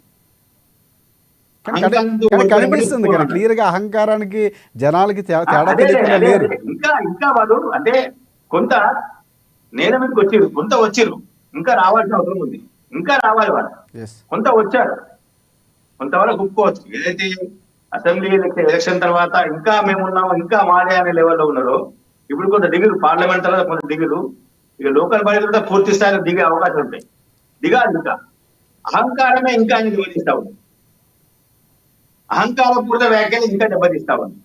S1: కనిపిస్తుంది కదా క్లియర్ గా. అహంకారానికి జనాలకి తేడా తెలియకుండా లేరు.
S2: ఇంకా వాళ్ళు అంటే కొంత నేల మీదకి వచ్చిర్రు, కొంత వచ్చిర్రు, ఇంకా రావాల్సిన అవసరం ఉంది, ఇంకా రావాలి వాళ్ళు. కొంత వచ్చారు, కొంతవరకు ఒప్పుకోవచ్చు. ఏదైతే అసెంబ్లీ ఎలక్షన్ తర్వాత ఇంకా మేమున్నాము, ఇంకా మాదే అనే లెవెల్లో ఉన్నారో, ఇప్పుడు కొంత దిగులు, పార్లమెంట్ తర్వాత కొంత దిగులు, ఇక లోకల్ బాడీ కూడా పూర్తి స్థాయిలో దిగే అవకాశం ఉంటాయి. దిగాలి. ఇంకా అహంకారమే ఇంకా ఆయన దెబ్బతీస్తా ఉంది, అహంకారపూరిత వ్యాఖ్యలు ఇంకా దెబ్బతీస్తా ఉంది.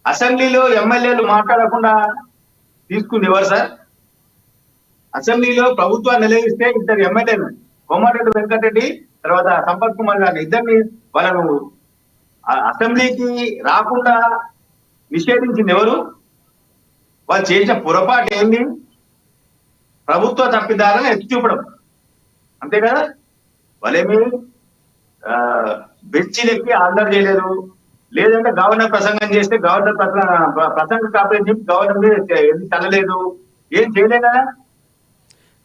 S2: అసెంబ్లీలో ఎమ్మెల్యేలు మాట్లాడకుండా తీసుకుంది ఎవరు సార్? అసెంబ్లీలో ప్రభుత్వాన్ని నిలదీస్తే ఇద్దరు ఎమ్మెల్యేలు, కోమారెడ్డి వెంకటరెడ్డి తర్వాత సంపత్ కుమార్ గారిని, ఇద్దరిని వాళ్ళను అసెంబ్లీకి రాకుండా నిషేధించింది ఎవరు? వాళ్ళు చేసిన పొరపాటు ఏంది? ప్రభుత్వ తప్పిదాలను ఎత్తి చూపడం, అంతే కదా. వాళ్ళేమి బెంచీలెక్కి ఆర్డర్ చేయలేదు, లేదంటే గవర్నర్ ప్రసంగం చేస్తే గవర్నర్ ప్రసంగ కాపీ చెప్పి గవర్నర్ తనలేదు, ఏం చేయలేదా?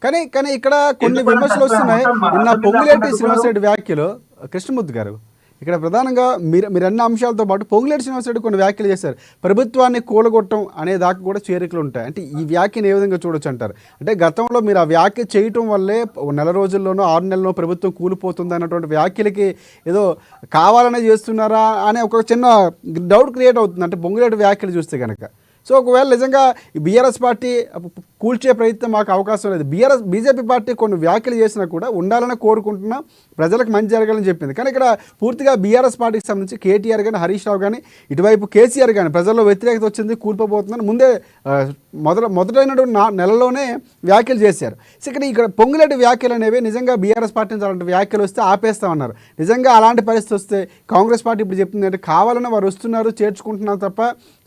S1: కానీ ఇక్కడ కొన్ని విమర్శలు వస్తున్నాయి. నిన్న పొంగులేటి శ్రీనివాసరెడ్డి వ్యాఖ్యలు, కృష్ణమూర్తి గారు ఇక్కడ ప్రధానంగా మీరు అన్ని అంశాలతో పాటు పొంగులేటి శ్రీనివాసరెడ్డి కొన్ని వ్యాఖ్యలు చేశారు. ప్రభుత్వాన్ని కూలగొట్టం అనే దాకా కూడా చేరికలు ఉంటాయి. అంటే ఈ వ్యాఖ్యను ఏ విధంగా చూడొచ్చు అంటారు? అంటే గతంలో మీరు ఆ వ్యాఖ్య చేయటం వల్లే నెల రోజుల్లోనో 6 నెలల్లో ప్రభుత్వం కూలిపోతుంది అన్నటువంటి వ్యాఖ్యలకి ఏదో కావాలనే చేస్తున్నారా అనే ఒక చిన్న డౌట్ క్రియేట్ అవుతుంది అంటే పొంగులేటి వ్యాఖ్యలు చూస్తే కనుక. సో ఒకవేళ నిజంగా బీఆర్ఎస్ పార్టీ కూల్చే ప్రయత్నం మాకు అవకాశం లేదు, బీజేపీ పార్టీ కొన్ని వ్యాఖ్యలు చేసినా కూడా ఉండాలని కోరుకుంటున్నా, ప్రజలకు మంచి జరగాలని చెప్పింది. కానీ ఇక్కడ పూర్తిగా బీఆర్ఎస్ పార్టీకి సంబంధించి కేటీఆర్ కానీ హరీష్ రావు కానీ ఇటువైపు కేసీఆర్ కానీ ప్రజల్లో వ్యతిరేకత వచ్చింది, కూలిపోతుందని ముందే మొదటైనటువంటి నెలలోనే వ్యాఖ్యలు చేశారు. సో ఇక్కడ పొంగులేటి వ్యాఖ్యలు అనేవి నిజంగా బీఆర్ఎస్ పార్టీ నుంచి అలాంటి వ్యాఖ్యలు వస్తే ఆపేస్తామన్నారు. నిజంగా అలాంటి పరిస్థితి వస్తే కాంగ్రెస్ పార్టీ ఇప్పుడు చెప్తుంది అంటే కావాలని వారు వస్తున్నారు, చేర్చుకుంటున్నారు తప్ప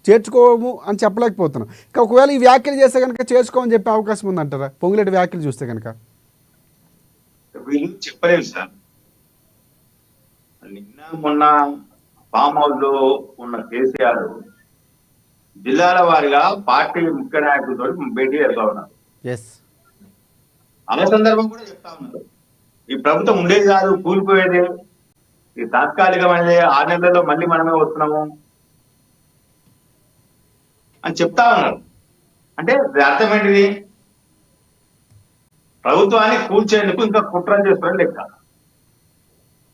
S1: చేర్చుకోము అని చెప్పలేకపోతున్నాం. ఇంకా ఒకవేళ ఈ వ్యాఖ్యలు చేస్తే కనుక చేర్చుకోమని చెప్పే అవకాశం ఉందంటారా పొంగులేటి వ్యాఖ్యలు చూస్తే కనుక?
S2: వీళ్ళు చెప్పలేదు సార్. నిన్న మొన్న ఫామ్ హౌస్ లో ఉన్న కేసీఆర్ జిల్లాల వారిగా పార్టీ ముఖ్య నాయకులతో భేటీ చేస్తా ఉన్నారు. ఆ సందర్భం కూడా చెప్తా ఉన్నారు, ఈ ప్రభుత్వం ఉండేది కాదు, కూలిపోయేది, ఈ తాత్కాలికమైనది, 6 నెలల్లో మళ్ళీ మనమే వస్తున్నాము అని చెప్తా ఉన్నారు. అంటే అర్థం ఏంటిది? ప్రభుత్వాన్ని కూల్చేందుకు ఇంకా కుట్రలు చేస్తారని లెక్క.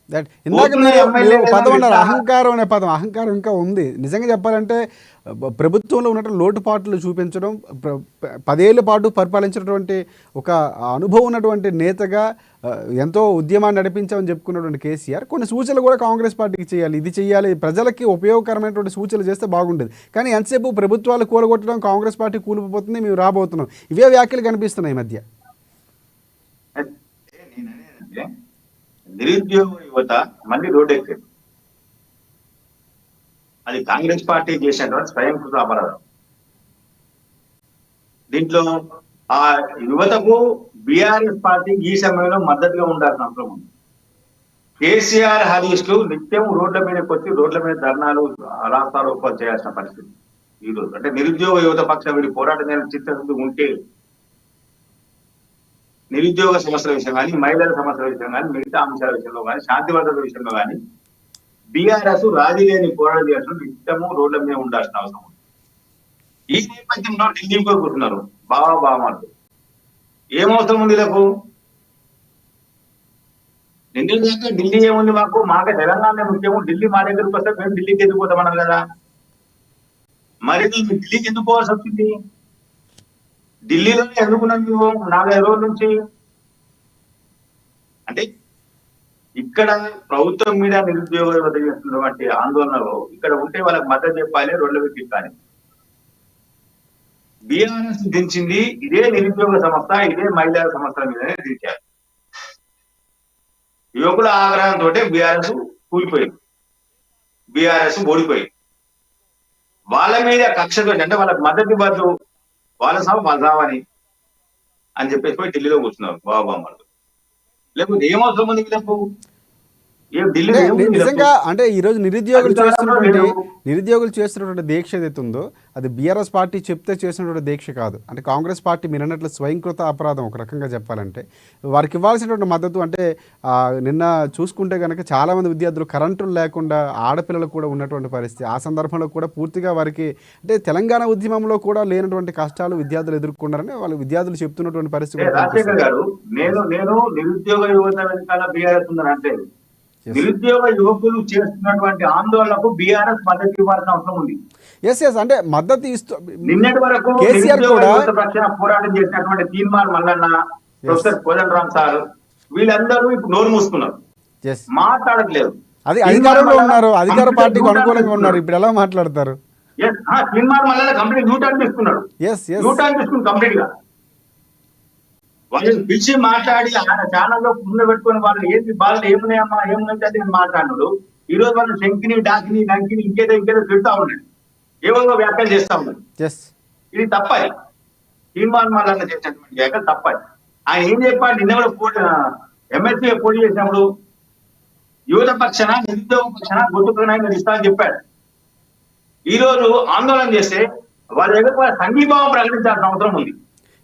S1: ఇందాక
S2: పోతున్న
S1: మీరు
S2: ఎమ్మెల్యే
S1: పదం అన్నారు,
S2: లేదా
S1: అహంకారం అనే పదం. అహంకారం ఇంకా ఉంది. నిజంగా చెప్పాలంటే ప్రభుత్వంలో ఉన్నటువంటి లోటుపాట్లు చూపించడం, 10 ఏళ్ల పాటు పరిపాలించినటువంటి ఒక అనుభవం ఉన్నటువంటి నేతగా ఎంతో ఉద్యమాన్ని నడిపించామని చెప్పుకున్నటువంటి కేసీఆర్ కొన్ని సూచనలు కూడా కాంగ్రెస్ పార్టీకి చేయాలి, ఇది చేయాలి, ప్రజలకి ఉపయోగకరమైనటువంటి సూచనలు చేస్తే బాగుండేది. కానీ ఎంతసేపు ప్రభుత్వాలు కూలగొట్టడం, కాంగ్రెస్ పార్టీ కూలిపోతుంది, మేము రాబోతున్నాం, ఇవే వ్యాఖ్యలు కనిపిస్తున్నాయి ఈ మధ్య.
S2: నేననేదంటే నిరుద్యోగ యువత మళ్ళీ రోడ్డెక్కింది. అది కాంగ్రెస్ పార్టీ చేసినటువంటి స్వయంకృత అపరాధం. దీంట్లో ఆ యువతకు బీఆర్ఎస్ పార్టీ ఈ సమయంలో మద్దతుగా ఉండాల్సిన అవసరం ఉంది. కేసీఆర్ హరీష్లు నిత్యం రోడ్ల మీదకి వచ్చి రోడ్ల మీద ధర్నాలు రాస్తారోకోలు చేయాల్సిన పరిస్థితి ఈ రోజు. అంటే నిరుద్యోగ యువత పక్షం వీడి పోరాటం చేయాలని చిత్తశుద్ధి ఉంటే నిరుద్యోగ సమస్యల విషయం కానీ, మహిళల సమస్యల విషయం కానీ, మిగతా అంశాల విషయంలో కానీ, శాంతి భద్రత విషయంలో కానీ బీఆర్ఎస్ రాజీ లేని పోరాటం చేయాల్సిన నిత్యము రోడ్ల మీద ఉండాల్సిన అవసరం ఉంది. ఈ నేపథ్యంలో ఢిల్లీకి పోయి కూర్చున్నారు బావమార్లు. ఏం అవసరం ఉంది వీళ్ళకు? ఢిల్లీ దాకా ఢిల్లీ ఏముంది మాకే తెలంగాణ ముఖ్యము, ఢిల్లీ మా దగ్గరకు వస్తే మేము ఢిల్లీకి ఎందుకు పోతామన్నారు కదా. మరి మేము ఢిల్లీకి ఎందుకు పోవాల్సి వచ్చింది? ఢిల్లీలోనే ఎందుకున్నాం నువ్వు 4-5 రోజుల నుంచి? అంటే ఇక్కడ ప్రభుత్వం మీద నిరుద్యోగ యువత చేస్తున్నటువంటి ఆందోళనలో ఇక్కడ ఉంటే వాళ్ళకి మద్దతు చెప్పాలి, రోడ్ల మీద తిప్పాలి. బీఆర్ఎస్ దించింది ఇదే నిరుద్యోగ సంస్థ, ఇదే మహిళల సమస్యల మీదనే దించారు. యువకుల ఆగ్రహంతో బీఆర్ఎస్ కూలిపోయింది, బీఆర్ఎస్ ఓడిపోయింది. వాళ్ళ మీద కక్షతో అంటే వాళ్ళకి మద్దతు ఇవ్వద్దు, వాళ్ళ సావని అని చెప్పేసి పోయి ఢిల్లీలో కూర్చున్నారు బాబామ్మలు. లేకపోతే ఏమవసరం ఉంది వీళ్ళకు?
S1: నిజంగా అంటే ఈరోజు నిరుద్యోగులు చేస్తున్నటువంటి దీక్ష ఏదైతే ఉందో అది బీఆర్ఎస్ పార్టీ చెప్తే చేసినటువంటి దీక్ష కాదు. అంటే కాంగ్రెస్ పార్టీ మీరు అన్నట్లు స్వయంకృత అపరాధం ఒక రకంగా చెప్పాలంటే. వారికి ఇవ్వాల్సినటువంటి మద్దతు అంటే నిన్న చూసుకుంటే కనుక చాలామంది విద్యార్థులు కరెంటులు లేకుండా ఆడపిల్లలు కూడా ఉన్నటువంటి పరిస్థితి. ఆ సందర్భంలో కూడా పూర్తిగా వారికి అంటే తెలంగాణ ఉద్యమంలో కూడా లేనటువంటి కష్టాలు విద్యార్థులు ఎదుర్కొన్నారని వాళ్ళు విద్యార్థులు చెప్తున్నటువంటి పరిస్థితి.
S2: నేను నిరుద్యోగ యువత వెనకాల బీఆర్ఎస్ ఉందని అంటే నిరుద్యోగ యువకులు చేస్తున్నటువంటి ఆందోళనకు బీఆర్ఎస్ మద్దతు ఇవ్వాల్సిన అవసరం ఉంది.
S1: అంటే మద్దతు ఇస్తూ
S2: నిన్నటి వరకు పక్షాన పోరాటం చేసినటువంటి తీన్మార్ మల్లన్న, ప్రొఫెసర్ కోదండరామ్ సార్ వీళ్ళందరూ ఇప్పుడు నోరు మూసుకున్నారు, మాట్లాడట్లేదు.
S1: అది అధికారంలో ఉన్నారు, అధికార పార్టీకి అనుకూలంగా ఉన్నారు, ఇప్పుడు ఎలా మాట్లాడతారు?
S2: తీన్మార్ మల్లన్న కంప్లీట్ న్యూటర్న్ తీసుకున్నాడు, న్యూటర్న్ తీసుకుని కంప్లీట్ గా వాళ్ళని పిలిచి మాట్లాడి ఆయన ఛానల్లో ముందు పెట్టుకుని వాళ్ళు ఏంటి బాధలు ఏమున్నాయమ్మా ఏమున్నాయి మాట్లాడినాడు. ఈ రోజు వాళ్ళు శంకిని డాకిని డంకిని ఇంకేదో తిడతా ఉన్నాడు, ఏమో వ్యాఖ్యలు చేస్తా ఉన్నాడు. ఇది తప్పది, తీర్మానం వల్ల చేసినటువంటి వ్యాఖ్యలు తప్పది. ఆయన ఏం చెప్పాడు? నిన్న కూడా ఎమ్మెల్సీ పోటీ చేసినప్పుడు యువత పక్షాన నిరుద్యోగ పక్షాన గుర్తుకున్నాయని ఇస్తామని చెప్పాడు. ఈ రోజు ఆందోళన చేస్తే వాళ్ళ దగ్గర సంఘీభావం ప్రకటించాల్సిన అవసరం ఉంది.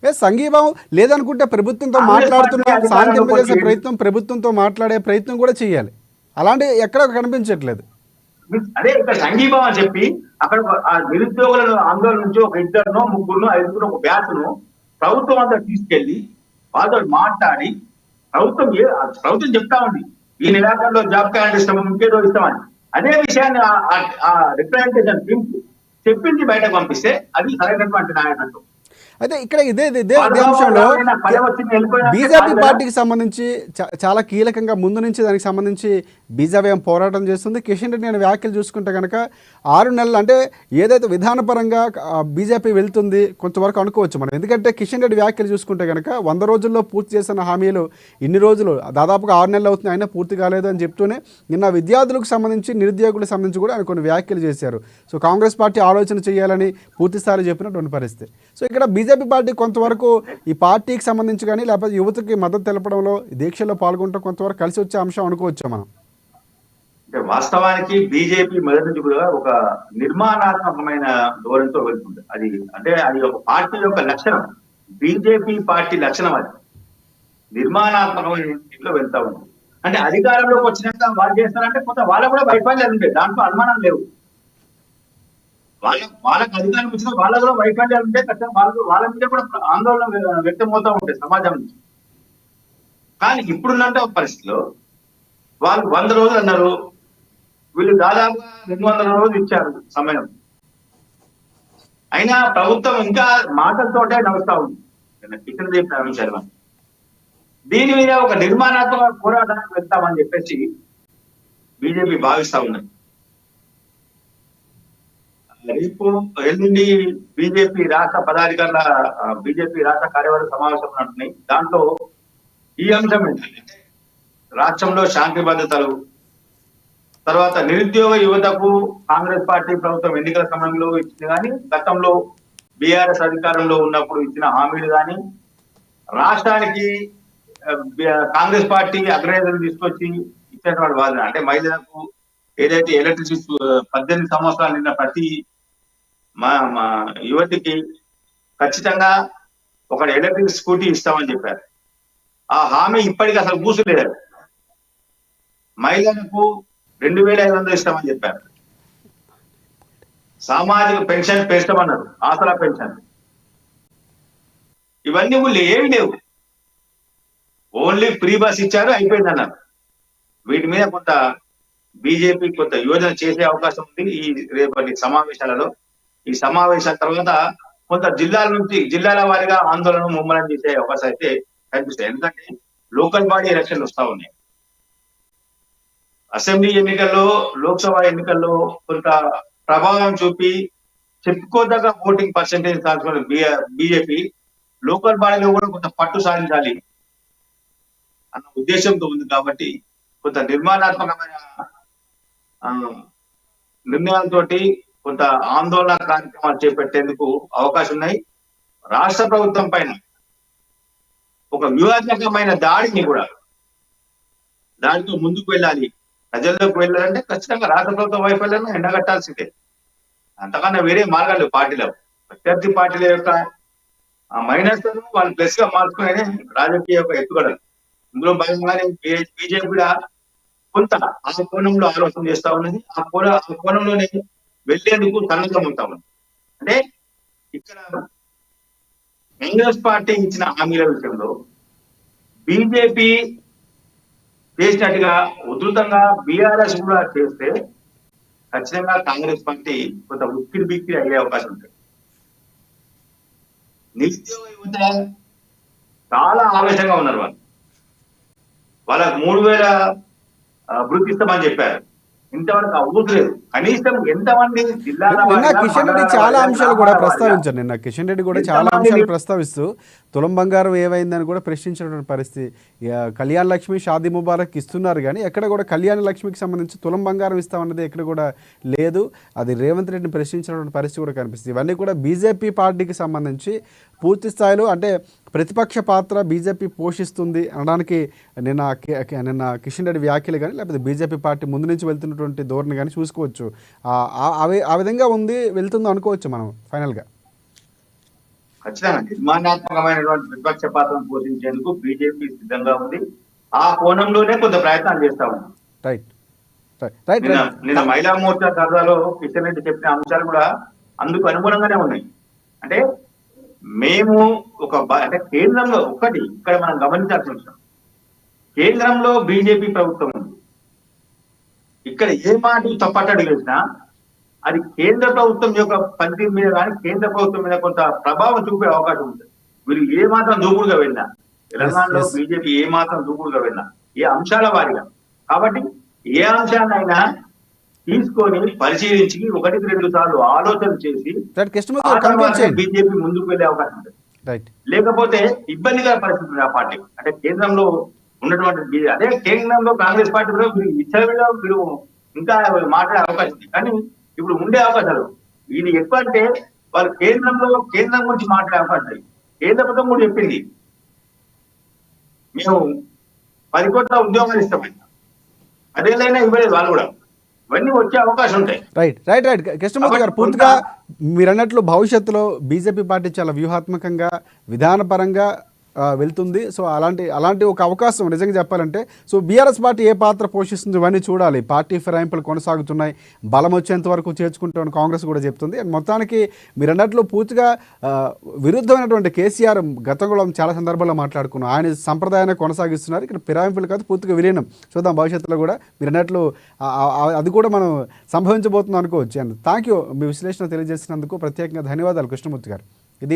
S1: సంఘీభావం లేదనుకుంటే ప్రభుత్వంతో మాట్లాడుతున్న శాంతింపజేసే ప్రయత్నం, ప్రభుత్వంతో మాట్లాడే ప్రయత్నం కూడా చేయాలి. అలాంటి ఎక్కడ కనిపించట్లేదు.
S2: అదే ఇక్కడ సంఘీభావం చెప్పి అక్కడ ఆ నిరుద్యోగులను ఆందోళన నుంచి ఒక 2, 3, 5 ఒక బ్యాచ్ను ప్రభుత్వం అంతా తీసుకెళ్లి వాళ్ళతో మాట్లాడి ప్రభుత్వం చెప్తా ఉంది ఈ నిరాకరణలో జాబ్ క్యాలెండర్ ఇస్తాము, ఇంకేదో ఇస్తామని. అదే విషయాన్ని ఆ రిప్రజెంటేషన్ చెప్పింది బయటకు పంపిస్తే అది సరైనటువంటి నాయకత్వం.
S1: అయితే ఇక్కడ ఇదే అంశంలో బీజేపీ పార్టీకి సంబంధించి చాలా కీలకంగా ముందు నుంచి దానికి సంబంధించి బీజేపీ పోరాటం చేస్తుంది. కిషన్ రెడ్డి నేను వ్యాఖ్యలు చూసుకుంటే కనుక 6 నెలలు అంటే ఏదైతే విధానపరంగా బీజేపీ వెళ్తుంది కొంతవరకు అనుకోవచ్చు మనం. ఎందుకంటే కిషన్ రెడ్డి వ్యాఖ్యలు చూసుకుంటే కనుక 100 రోజుల్లో పూర్తి చేసిన హామీలు ఇన్ని రోజులు దాదాపుగా 6 నెలలు అవుతుంది, అయినా పూర్తి కాలేదు అని చెప్తూనే నిన్న విద్యార్థులకు సంబంధించి నిరుద్యోగులకు సంబంధించి కూడా ఆయన కొన్ని వ్యాఖ్యలు చేశారు. సో కాంగ్రెస్ పార్టీ ఆలోచన చేయాలని పూర్తిస్థాయి చెప్పినటువంటి పరిస్థితి. సో ఇక్కడ బీజేపీ పార్టీ కొంతవరకు ఈ పార్టీకి సంబంధించి కానీ లేకపోతే యువతకి మద్దతు తెలపడంలో దీక్షలో పాల్గొనడం కొంతవరకు కలిసి వచ్చే అంశం అనుకోవచ్చా మనం?
S2: అంటే వాస్తవానికి బీజేపీ మొదటి నుంచి కూడా ఒక నిర్మాణాత్మకమైన ధోరణితో వెళ్తుంది. అది ఒక పార్టీ యొక్క లక్షణం, బీజేపీ పార్టీ లక్షణం. అది నిర్మాణాత్మకమైన ఇంట్లో వెళ్తా ఉంది. అంటే అధికారంలోకి వచ్చినాక వాళ్ళు చేస్తారంటే కొంత వాళ్ళకు కూడా వైఫల్యాలు ఉంటాయి, దాంట్లో అనుమానం లేవు. వాళ్ళకి అధికారం వచ్చిన వాళ్ళ కూడా వైఫల్యాలు ఉంటాయి, వాళ్ళ మీద కూడా ఆందోళన వ్యక్తమవుతూ ఉంటాయి సమాజం నుంచి. కానీ ఇప్పుడున్నంత పరిస్థితిలో వాళ్ళు 100 రోజులు అన్నారు, వీళ్ళు దాదాపుగా 200 రోజులు ఇచ్చారు సమయం. అయినా ప్రభుత్వం ఇంకా మాటలతోటే నడుస్తా ఉంది. కిషన్ రెడ్డి అంశాలు. దీని మీద ఒక నిర్మాణాత్మక పోరాటానికి వెళ్తామని చెప్పేసి బీజేపీ భావిస్తా ఉన్నది. రేపు ఎల్లుండి బీజేపీ రాష్ట్ర పదాధికారుల బీజేపీ రాష్ట్ర కార్యవర్గ సమావేశం నడుతున్నాయి. దాంట్లో ఈ అంశం ఏంటంటే రాష్ట్రంలో శాంతి భద్రతలు, తర్వాత నిరుద్యోగ యువతకు కాంగ్రెస్ పార్టీ ప్రభుత్వం ఎన్నికల సమయంలో ఇచ్చింది కానీ, గతంలో బీఆర్ఎస్ అధికారంలో ఉన్నప్పుడు ఇచ్చిన హామీలు కానీ, రాష్ట్రానికి కాంగ్రెస్ పార్టీ అగ్రనేతలు తీసుకొచ్చి ఇచ్చినటువంటి వాదన అంటే మహిళలకు ఏదైతే ఎలక్ట్రిసిటీ 18 సంవత్సరాలు నిన్న ప్రతి మా యువతికి ఖచ్చితంగా ఒక ఎలక్ట్రిక్ స్కూటీ ఇస్తామని చెప్పారు. ఆ హామీ ఇప్పటికీ అసలు కూసులేదు. మహిళలకు 2500 ఇస్తామని చెప్పారు. సామాజిక పెన్షన్ పెంచమన్నారు, ఆసరా పెన్షన్. ఇవన్నీ ఊళ్ళు ఏమి లేవు, ఓన్లీ ఫ్రీ బస్ ఇచ్చారు, అయిపోయింది అన్నారు. వీటి మీద కొంత బీజేపీ కొంత యోజన చేసే అవకాశం ఉంది ఈ రేపటి సమావేశాలలో. ఈ సమావేశాల తర్వాత కొంత జిల్లాల వారీగా ఆందోళన ముమ్మరం చేసే అవకాశం అయితే కనిపిస్తాయి. ఎందుకంటే లోకల్ బాడీ ఎలక్షన్లు వస్తా ఉన్నాయి. అసెంబ్లీ ఎన్నికల్లో, లోక్సభ ఎన్నికల్లో కొంత ప్రభావం చూపి చెప్పుకోదగ్గ ఓటింగ్ పర్సెంటేజ్ సాధించిన బీజేపీ లోకల్ బాడీలో కూడా కొంత పట్టు సాధించాలి అన్న ఉద్దేశంతో ఉంది. కాబట్టి కొంత నిర్మాణాత్మకమైన నిర్ణయాలతోటి కొంత ఆందోళన కార్యక్రమాలు చేపట్టేందుకు అవకాశం ఉన్నాయి. రాష్ట్ర ప్రభుత్వం పైన ఒక వ్యూహాత్మకమైన దాడితో ముందుకు వెళ్ళాలి, ప్రజల్లోకి వెళ్ళాలంటే ఖచ్చితంగా రాష్ట్ర ప్రభుత్వం వైఫల్యాన్ని ఎండగట్టాల్సిందే. అంతకన్నా వేరే మార్గాలు పార్టీలో, ప్రత్యర్థి పార్టీల యొక్క మైనస్ వాళ్ళు ప్లస్ గా మార్చుకునే రాజకీయ యొక్క ఎత్తుగడలు. ఇందులో భాగంగానే బీజేపీ కూడా కొంత ఆ కోణంలో ఆలోచన చేస్తా ఉన్నది. ఆ కోణంలోనే వెళ్లేందుకు సన్నద్ధం ఉంటా ఉన్నది. అంటే ఇక్కడ కాంగ్రెస్ పార్టీ ఇచ్చిన హామీల విషయంలో బీజేపీ చేసినట్టుగా ఉధృతంగా బీఆర్ఎస్ కూడా చేస్తే ఖచ్చితంగా కాంగ్రెస్ పార్టీ కొంత ఉక్కిరి బిక్కిరి అయ్యే అవకాశం ఉంటుంది. నిరుద్యోగ యువత చాలా ఆవేశంగా ఉన్నారు. వాళ్ళకు 3000 వృత్తి ఇస్తామని చెప్పారు. ఇంతవరకు అవ్వట్లేదు. కనీసం ఎంతమంది
S1: కిషన్ రెడ్డి చాలా అంశాలు కూడా ప్రస్తావించారు. నిన్న కిషన్ రెడ్డి కూడా చాలా అంశాలు ప్రస్తావిస్తూ తులం బంగారం ఏమైందని కూడా ప్రశ్నించినటువంటి పరిస్థితి. కళ్యాణ లక్ష్మి, షాదీ ముబారక్ ఇస్తున్నారు కానీ ఎక్కడ కూడా కళ్యాణ లక్ష్మికి సంబంధించి తులం బంగారం ఇస్తామన్నది ఎక్కడ కూడా లేదు. అది రేవంత్ రెడ్డిని ప్రశ్నించినటువంటి పరిస్థితి కూడా కనిపిస్తుంది. ఇవన్నీ కూడా బీజేపీ పార్టీకి సంబంధించి పూర్తి స్థాయిలో అంటే ప్రతిపక్ష పాత్ర బీజేపీ పోషిస్తుంది అనడానికి నిన్న కిషన్ రెడ్డి వ్యాఖ్యలు కానీ లేకపోతే బీజేపీ పార్టీ ముందు నుంచి వెళ్తున్నటువంటి ధోరణి కానీ చూసుకోవచ్చు. ఆ విధంగా వెళ్తుందో అనుకోవచ్చు మనం ఫైనల్గా.
S2: ఖచ్చితంగా నిర్మాణాత్మకమైనటువంటి ప్రతిపక్ష పాత్రను పోషించేందుకు బీజేపీ సిద్ధంగా ఉంది. ఆ కోణంలోనే కొంత ప్రయత్నాలు చేస్తా ఉంది. నిన్న మహిళా మోర్చా సభలో కిషన్ రెడ్డి చెప్పిన అంశాలు కూడా అందుకు అనుగుణంగానే ఉన్నాయి. అంటే మేము అంటే కేంద్రంలో ఇక్కడ మనం గమనించాల్సిన విషయం, కేంద్రంలో బీజేపీ ప్రభుత్వం ఉంది. ఇక్కడ ఏ మాట తప్పట్టడు చేసినా అది కేంద్ర ప్రభుత్వం యొక్క పనితీరు మీద కానీ కేంద్ర ప్రభుత్వం మీద కొంత ప్రభావం చూపే అవకాశం ఉంటుంది. వీళ్ళు ఏ మాత్రం దూకుడుగా వెళ్ళినా, తెలంగాణలో బీజేపీ ఏ మాత్రం దూకుడుగా వెళ్ళినా, ఏ అంశాల వారిగా. కాబట్టి ఏ అంశాన్నైనా తీసుకొని పరిశీలించి 1-2 సార్లు ఆలోచన చేసి బీజేపీ ముందుకు వెళ్ళే అవకాశం ఉంటుంది. లేకపోతే ఇబ్బందికర పరిస్థితి ఆ పార్టీ. అంటే కేంద్రంలో ఉన్నటువంటి అదే కేంద్రంలో కాంగ్రెస్ పార్టీ కూడా మీరు ఇంకా మాట్లాడే అవకాశం ఉంది. కానీ ఇప్పుడు ఉండే అవకాశాలు ఇది ఎక్కువ. అంటే వాళ్ళు కేంద్రం గురించి మాట్లాడే అవకాశం. కేంద్ర ప్రభుత్వం కూడా చెప్పింది మేము 10 కోట్ల ఉద్యోగాలు ఇస్తామని, అదేదైనా ఇవ్వలేదు వాళ్ళు కూడా. ఇవన్నీ వచ్చే అవకాశం ఉంటాయి.
S1: రైట్ కృష్ణమూర్తి గారు, పూర్తిగా మీరు అన్నట్లు భవిష్యత్తులో బీజేపీ పార్టీ చాలా వ్యూహాత్మకంగా, విధానపరంగా వెళ్తుంది. సో అలాంటి ఒక అవకాశం నిజంగా చెప్పాలంటే సో బీఆర్ఎస్ పార్టీ ఏ పాత్ర పోషిస్తుంది ఇవన్నీ చూడాలి. పార్టీ ఫిరాయింపులు కొనసాగుతున్నాయి, బలం వచ్చేంత వరకు చేర్చుకుంటామని కాంగ్రెస్ కూడా చెప్తుంది. అండ్ మొత్తానికి మీరు అన్నట్లు పూర్తిగా విరుద్ధమైనటువంటి కేసీఆర్ గతంలో చాలా సందర్భాల్లో మాట్లాడుకున్నాం, ఆయన సంప్రదాయాన్ని కొనసాగిస్తున్నారు. ఇక్కడ ఫిరాయింపులు కాదు, పూర్తిగా విలీనం చూద్దాం భవిష్యత్తులో కూడా. మీరు అన్నట్లు అది కూడా మనం సంభవించబోతుంది అనుకోవచ్చు. అండ్ థ్యాంక్ యూ, మీ విశ్లేషణ తెలియజేసినందుకు ప్రత్యేకంగా ధన్యవాదాలు కృష్ణమూర్తి గారు.